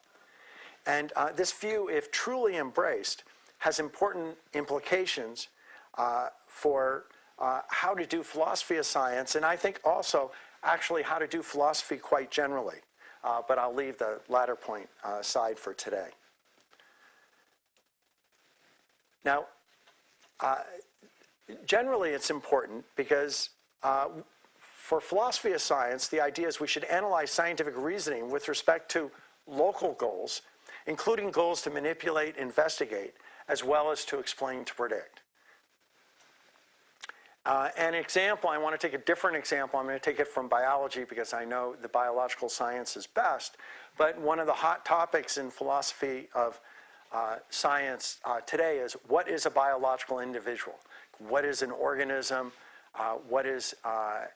And this view, if truly embraced, has important implications for how to do philosophy of science, and I think also actually how to do philosophy quite generally. But I'll leave the latter point aside for today. Now, generally it's important because for philosophy of science, the idea is we should analyze scientific reasoning with respect to local goals, including goals to manipulate, investigate, as well as to explain, to predict. An example, I want to take a different example. I'm going to take it from biology because I know the biological science is best. But one of the hot topics in philosophy of science today is, what is a biological individual? What is an organism? What is a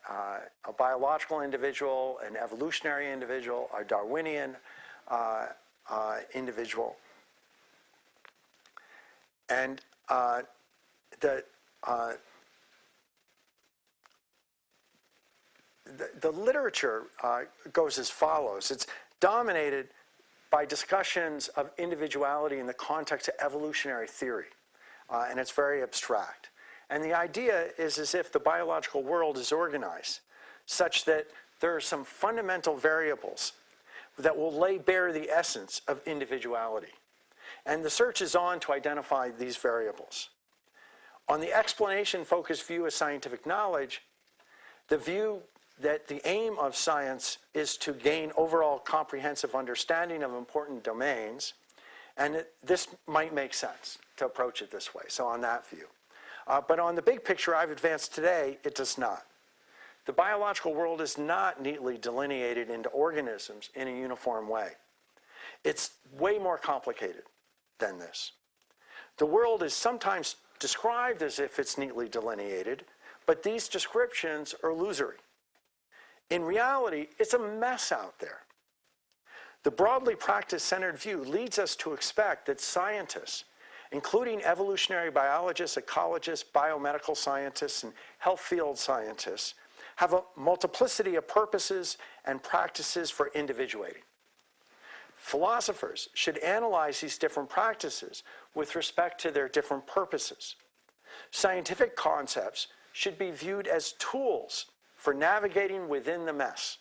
biological individual, an evolutionary individual, a Darwinian individual? And the literature goes as follows. It's dominated by discussions of individuality in the context of evolutionary theory, and it's very abstract. And the idea is as if the biological world is organized such that there are some fundamental variables that will lay bare the essence of individuality. And the search is on to identify these variables. On the explanation-focused view of scientific knowledge, the view that the aim of science is to gain overall comprehensive understanding of important domains, and this might make sense to approach it this way, so on that view. But on the big picture I've advanced today, it does not. The biological world is not neatly delineated into organisms in a uniform way. It's way more complicated than this. The world is sometimes described as if it's neatly delineated, but these descriptions are illusory. In reality, it's a mess out there. The broadly practice-centered view leads us to expect that scientists, including evolutionary biologists, ecologists, biomedical scientists, and health field scientists, have a multiplicity of purposes and practices for individuating. Philosophers should analyze these different practices with respect to their different purposes. Scientific concepts should be viewed as tools for navigating within the mess,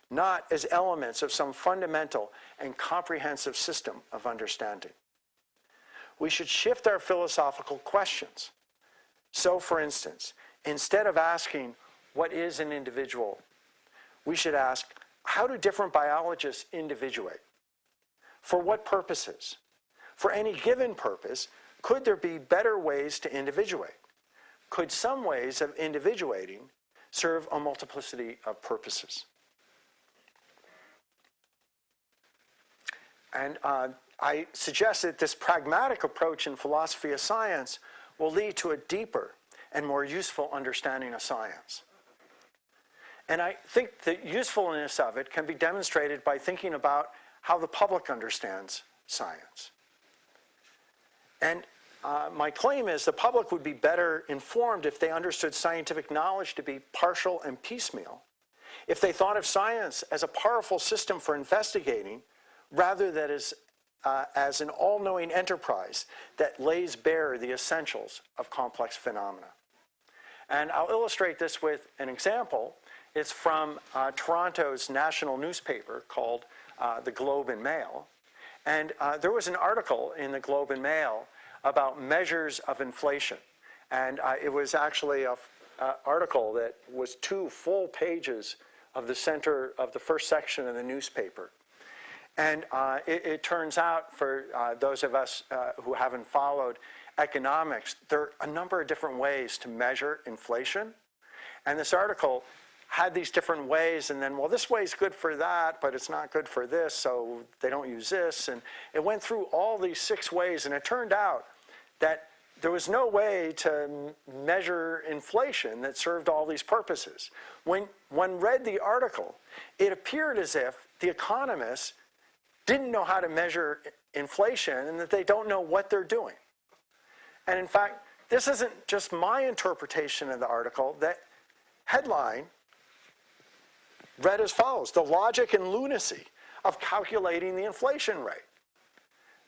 not as elements of some fundamental and comprehensive system of understanding. We should shift our philosophical questions. So, for instance, instead of asking, what is an individual, we should ask, how do different biologists individuate? For what purposes? For any given purpose, could there be better ways to individuate? Could some ways of individuating serve a multiplicity of purposes? And I suggest that this pragmatic approach in philosophy of science will lead to a deeper and more useful understanding of science. And I think the usefulness of it can be demonstrated by thinking about how the public understands science. And my claim is the public would be better informed if they understood scientific knowledge to be partial and piecemeal, if they thought of science as a powerful system for investigating, rather than as an all-knowing enterprise that lays bare the essentials of complex phenomena. And I'll illustrate this with an example. It's from Toronto's national newspaper called the Globe and Mail. And there was an article in the Globe and Mail about measures of inflation. And it was actually an article that was 2 full pages of the center of the first section of the newspaper. And it turns out, for those of us who haven't followed economics, there are a number of different ways to measure inflation. And this article had these different ways, and then, well, this way is good for that, but it's not good for this, so they don't use this. And it went through all these 6 ways, and it turned out that there was no way to measure inflation that served all these purposes. When one read the article, it appeared as if the economists didn't know how to measure inflation and that they don't know what they're doing. And in fact, this isn't just my interpretation of the article. That headline read as follows: the logic and lunacy of calculating the inflation rate.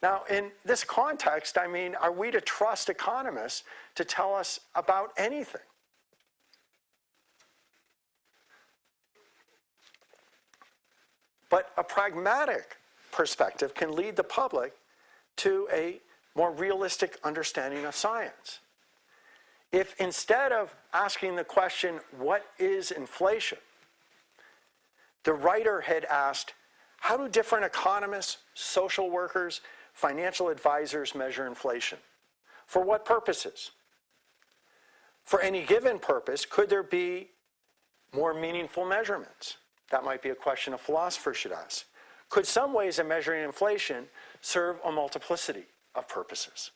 Now, in this context, I mean, are we to trust economists to tell us about anything? But a pragmatic perspective can lead the public to a more realistic understanding of science. If instead of asking the question, what is inflation, the writer had asked, how do different economists, social workers, financial advisors measure inflation? For what purposes? For any given purpose, could there be more meaningful measurements? That might be a question a philosopher should ask. Could some ways of measuring inflation serve a multiplicity of purposes?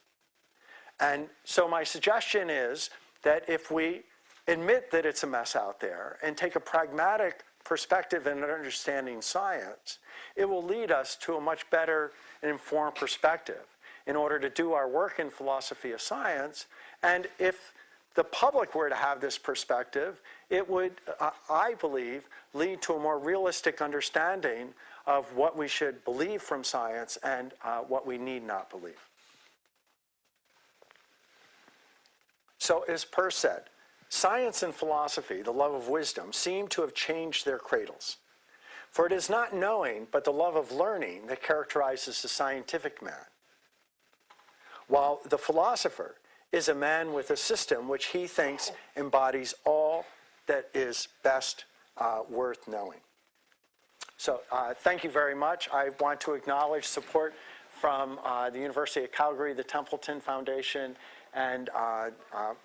And so my suggestion is that if we admit that it's a mess out there and take a pragmatic perspective in understanding science, it will lead us to a much better and informed perspective in order to do our work in philosophy of science. And if the public were to have this perspective, it would, I believe, lead to a more realistic understanding of what we should believe from science and what we need not believe. So as Peirce said, science and philosophy, the love of wisdom, seem to have changed their cradles. For it is not knowing, but the love of learning that characterizes the scientific man, while the philosopher is a man with a system which he thinks embodies all that is best worth knowing. So thank you very much. I want to acknowledge support from the University of Calgary, the Templeton Foundation, and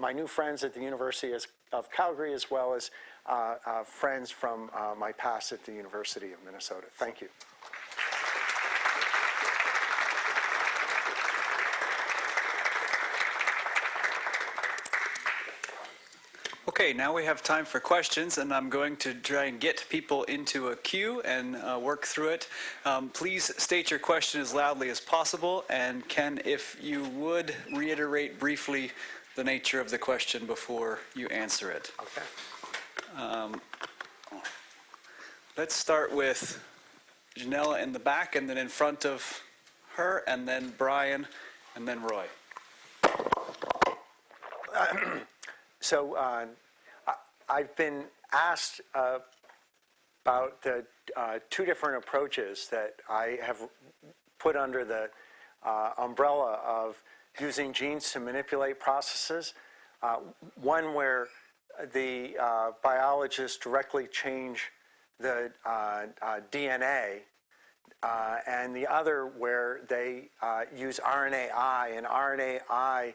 my new friends at the University of Calgary, as well as friends from my past at the University of Minnesota. Thank you. Okay, now we have time for questions, and I'm going to try and get people into a queue and work through it. Please state your question as loudly as possible, and Ken, if you would reiterate briefly the nature of the question before you answer it. Okay. Let's start with Janella in the back, and then in front of her, and then Brian, and then Roy. So I've been asked about the two different approaches that I have put under the umbrella of using genes to manipulate processes. One where the biologists directly change the DNA, and the other where they use RNAi, and RNAi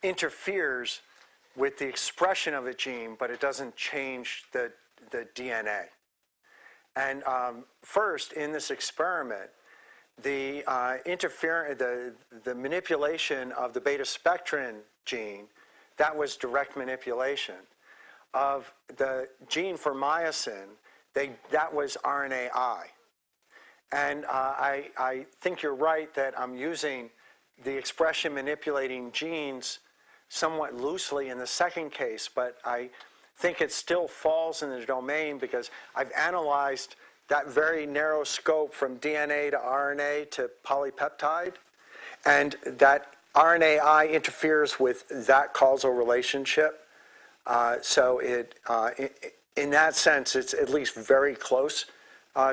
interferes with the expression of a gene, but it doesn't change the DNA. And first, in this experiment, the manipulation of the beta-spectrin gene, that was direct manipulation. Of the gene for myosin, that was RNAi. And I think you're right that I'm using the expression manipulating genes somewhat loosely in the second case, but I think it still falls in the domain because I've analyzed that very narrow scope from DNA to RNA to polypeptide, and that RNAi interferes with that causal relationship. So in that sense, it's at least very close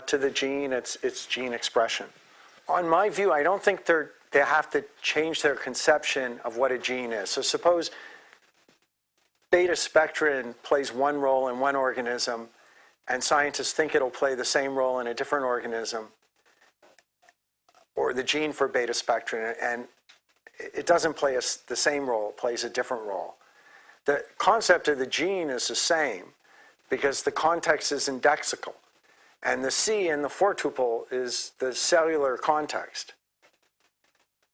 to the gene, its gene expression. On my view, I don't think they have to change their conception of what a gene is. So suppose beta-spectrin plays one role in one organism, and scientists think it'll play the same role in a different organism, or the gene for beta-spectrin, and it doesn't play the same role, it plays a different role. The concept of the gene is the same because the context is indexical, and the C in the four tuple is the cellular context.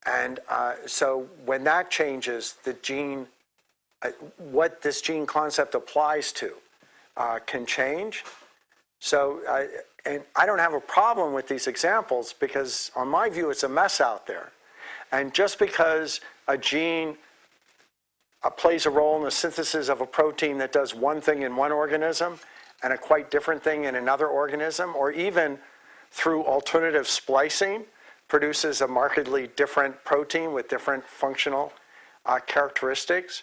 And so when that changes, the gene, what this gene concept applies to can change. So, and I don't have a problem with these examples because on my view, it's a mess out there. And just because a gene plays a role in the synthesis of a protein that does one thing in one organism and a quite different thing in another organism, or even through alternative splicing, produces a markedly different protein with different functional characteristics.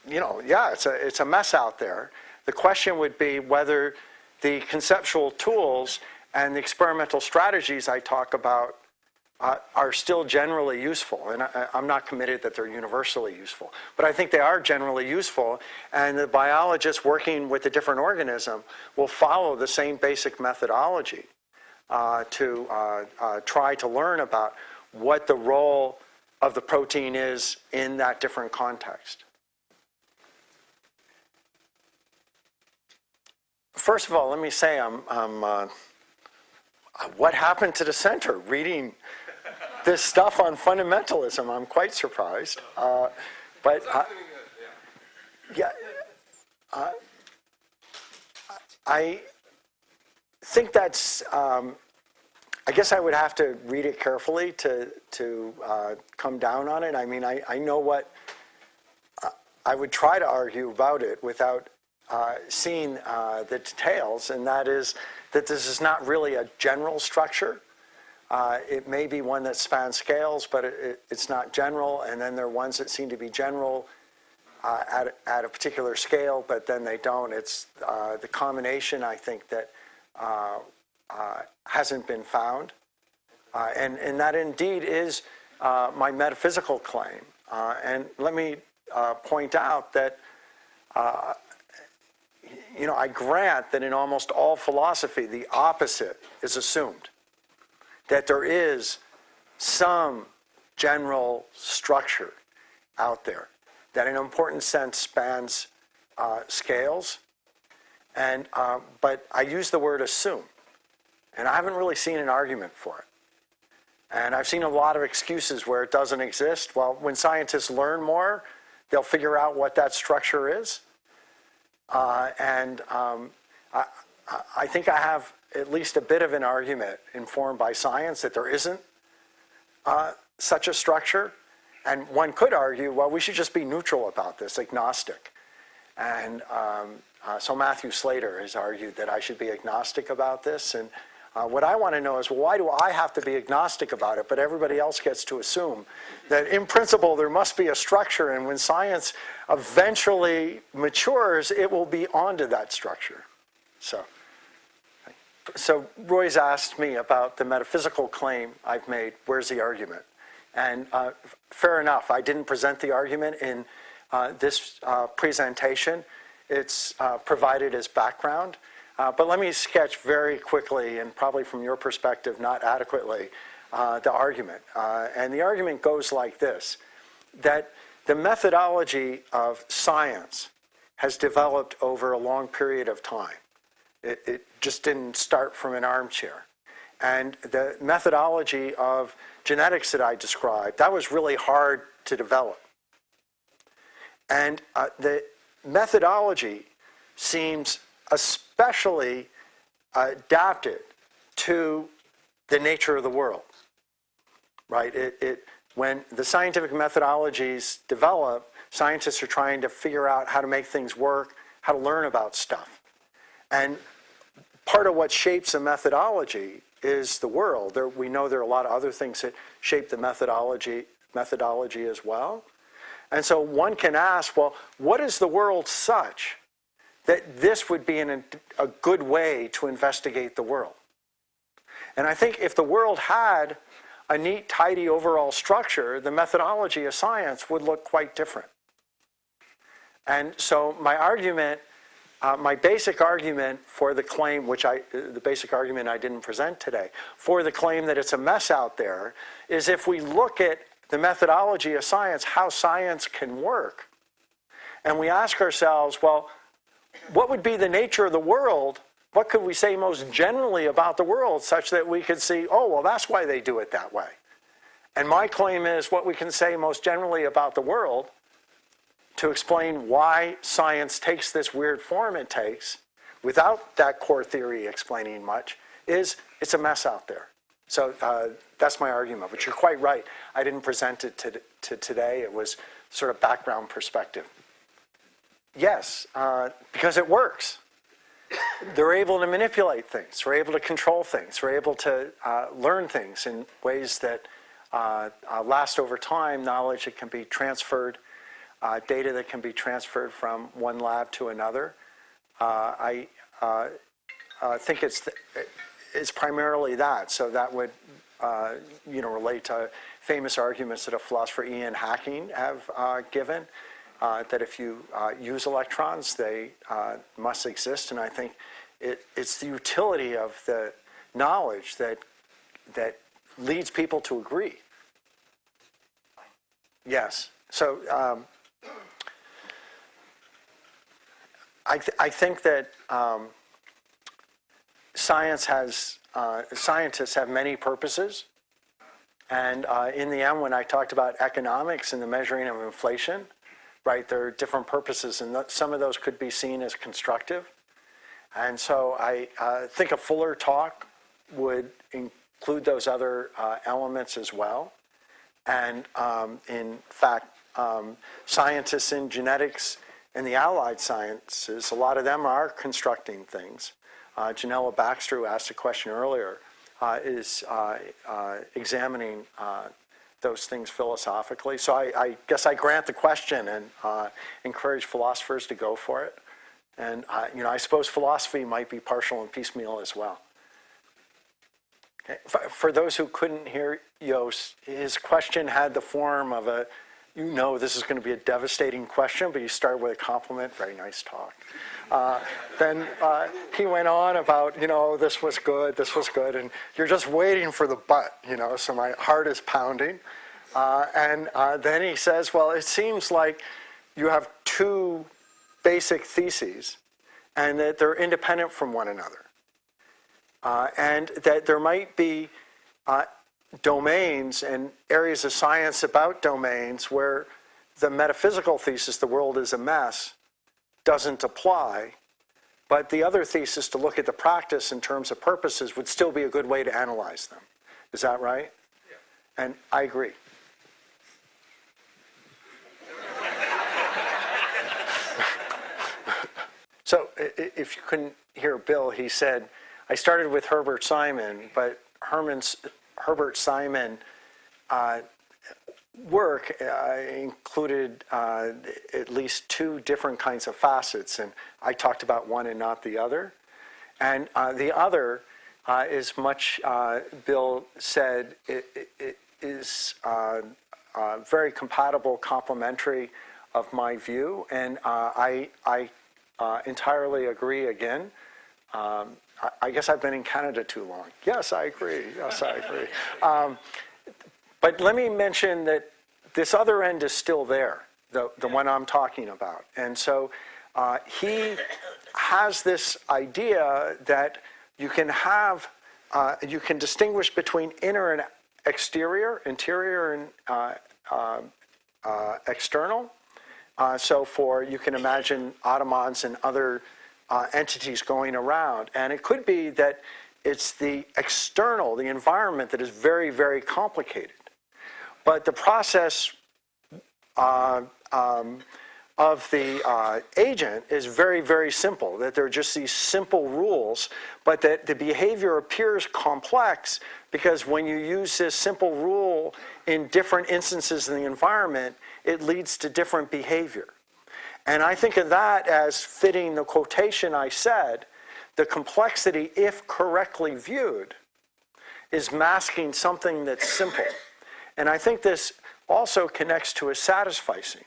Yeah, it's a mess out there. The question would be whether the conceptual tools and the experimental strategies I talk about are still generally useful. And I'm not committed that they're universally useful. But I think they are generally useful. And the biologist working with a different organism will follow the same basic methodology to try to learn about what the role of the protein is in that different context. First of all, let me say what happened to the center? Reading this stuff on fundamentalism, I'm quite surprised. I think that's. I guess I would have to read it carefully to come down on it. I mean, I know what I would try to argue about it without seeing the details, and that is that this is not really a general structure. It may be one that spans scales, but it's not general, and then there are ones that seem to be general at a particular scale, but then they don't. It's the combination, I think, that hasn't been found, and that indeed is my metaphysical claim. And let me point out that I grant that in almost all philosophy, the opposite is assumed, that there is some general structure out there that in an important sense spans scales. And, but I use the word assume, and I haven't really seen an argument for it. And I've seen a lot of excuses where it doesn't exist. Well, when scientists learn more, they'll figure out what that structure is. I think I have at least a bit of an argument informed by science that there isn't such a structure. And one could argue, well, we should just be neutral about this, agnostic. And so Matthew Slater has argued that I should be agnostic about this. And what I want to know is, well, why do I have to be agnostic about it, but everybody else gets to assume that in principle there must be a structure, and when science eventually matures, it will be onto that structure. So Roy's asked me about the metaphysical claim I've made. Where's the argument? And fair enough, I didn't present the argument in this presentation. It's provided as background. But let me sketch very quickly, and probably from your perspective not adequately, the argument. And the argument goes like this, that the methodology of science has developed over a long period of time. It just didn't start from an armchair. And the methodology of genetics that I described, that was really hard to develop. And the methodology seems especially adapted to the nature of the world, right? When the scientific methodologies develop, scientists are trying to figure out how to make things work, how to learn about stuff. And part of what shapes a methodology is the world. We know there are a lot of other things that shape the methodology as well. And so one can ask, well, what is the world such that this would be a good way to investigate the world? And I think if the world had a neat, tidy overall structure, the methodology of science would look quite different. And so my argument, my basic argument for the claim, the basic argument I didn't present today, for the claim that it's a mess out there, is if we look at the methodology of science, how science can work, and we ask ourselves, well, what would be the nature of the world? What could we say most generally about the world such that we could see, oh, well, that's why they do it that way. And my claim is what we can say most generally about the world to explain why science takes this weird form it takes, without that core theory explaining much, is it's a mess out there. So that's my argument. But you're quite right. I didn't present it to today. It was sort of background perspective. Yes, because it works. they're able to manipulate things, they're able to control things, they're able to learn things in ways that last over time, knowledge that can be transferred, data that can be transferred from one lab to another. I think it's primarily that. So that would relate to famous arguments that a philosopher, Ian Hacking, have given, that if you use electrons, they must exist. And I think it's the utility of the knowledge that leads people to agree. Yes. So I think that scientists have many purposes. And in the end, when I talked about economics and the measuring of inflation, right, there are different purposes, and some of those could be seen as constructive. And so I think a fuller talk would include those other elements as well. And in fact, scientists in genetics and the allied sciences, a lot of them are constructing things. Janella Baxter, who asked a question earlier, is examining those things philosophically. So I guess I grant the question and encourage philosophers to go for it. And I suppose philosophy might be partial and piecemeal as well. Okay. For those who couldn't hear Jos, his question had the form of this is going to be a devastating question, but you start with a compliment, very nice talk. Then he went on about, this was good, and you're just waiting for the but, so my heart is pounding. And then he says, well, it seems like you have two basic theses, and that they're independent from one another. And that there might be domains and areas of science about domains where the metaphysical thesis, the world is a mess, doesn't apply, but the other thesis, to look at the practice in terms of purposes, would still be a good way to analyze them. Is that right? Yeah. And I agree. So if you couldn't hear Bill, he said, I started with Herbert Simon, but Herbert Simon work included at least two different kinds of facets, and I talked about one and not the other. And the other is much, Bill said, it is very compatible, complementary of my view, and I entirely agree again. I guess I've been in Canada too long. Yes, I agree. Yes, I agree. But let me mention that this other end is still there, the one I'm talking about. And so he has this idea that you can have, you can distinguish between inner and exterior, interior and external. So you can imagine Ottomans and other entities going around. And it could be that it's the external, the environment, that is very, very complicated. But the process of the agent is very, very simple, that there are just these simple rules, but that the behavior appears complex because when you use this simple rule in different instances in the environment, it leads to different behavior. And I think of that as fitting the quotation I said, the complexity, if correctly viewed, is masking something that's simple. And I think this also connects to a satisficing.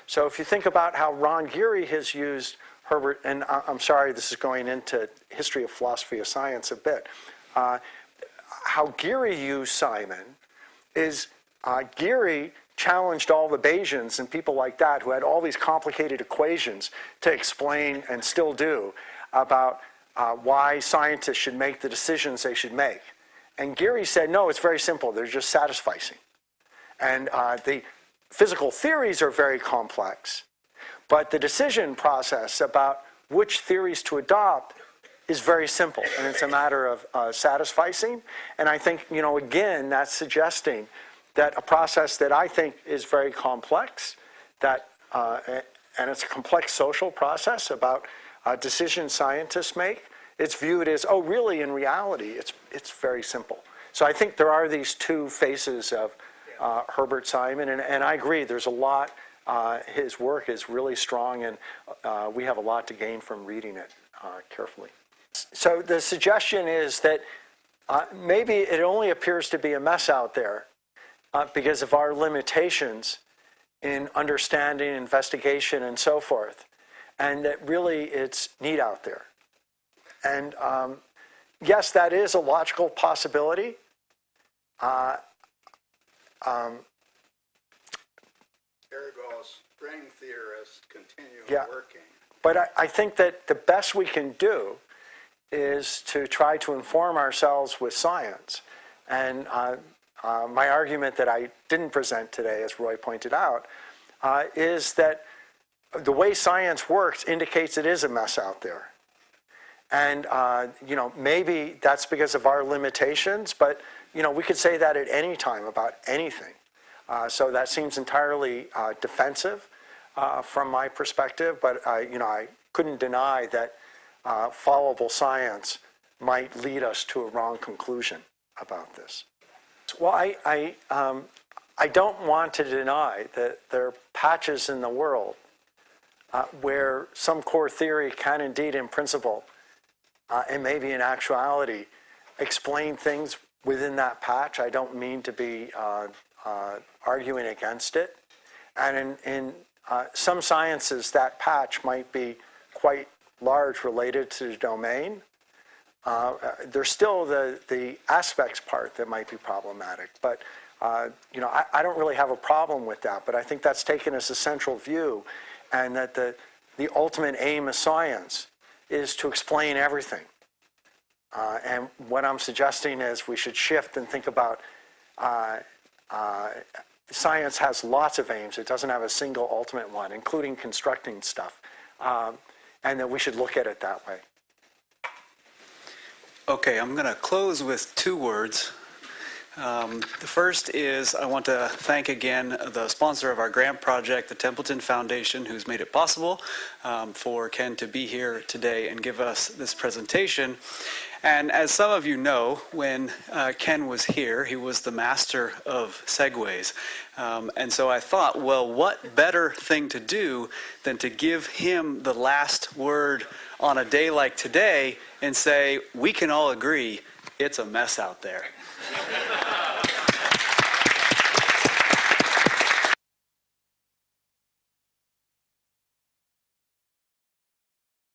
So if you think about how Ron Geary has used Herbert, and I'm sorry, this is going into history of philosophy of science a bit, how Geary used Simon is Geary challenged all the Bayesians and people like that who had all these complicated equations to explain, and still do, about why scientists should make the decisions they should make. And Geary said, no, it's very simple. They're just satisficing. And the physical theories are very complex, but the decision process about which theories to adopt is very simple, and it's a matter of satisficing. And I think, again, that's suggesting that a process that I think is very complex, that, and it's a complex social process about decisions scientists make, it's viewed as, oh, really, in reality, it's very simple. So I think there are these two faces of Herbert Simon, and I agree, there's a lot. His work is really strong, and we have a lot to gain from reading it carefully. So the suggestion is that maybe it only appears to be a mess out there because of our limitations in understanding, investigation, and so forth, and that really it's neat out there. And yes, that is a logical possibility. Ergo, string theorists continue working. But I think that the best we can do is to try to inform ourselves with science. And my argument that I didn't present today, as Roy pointed out, is that the way science works indicates it is a mess out there. And maybe that's because of our limitations, but we could say that at any time about anything. So that seems entirely defensive from my perspective, but I couldn't deny that followable science might lead us to a wrong conclusion about this. Well, I don't want to deny that there are patches in the world where some core theory can indeed, in principle, and maybe in actuality, explain things within that patch. I don't mean to be arguing against it. And in some sciences, that patch might be quite large related to the domain. There's still the aspects part that might be problematic. But I don't really have a problem with that. But I think that's taken as a central view, and that the ultimate aim of science is to explain everything. And what I'm suggesting is we should shift and think about science has lots of aims. It doesn't have a single ultimate one, including constructing stuff. And that we should look at it that way. Okay, I'm going to close with two words. The first is I want to thank again the sponsor of our grant project, the Templeton Foundation, who's made it possible for Ken to be here today and give us this presentation. And as some of you know, when Ken was here, he was the master of segues. And so I thought, well, what better thing to do than to give him the last word on a day like today and say, we can all agree it's a mess out there.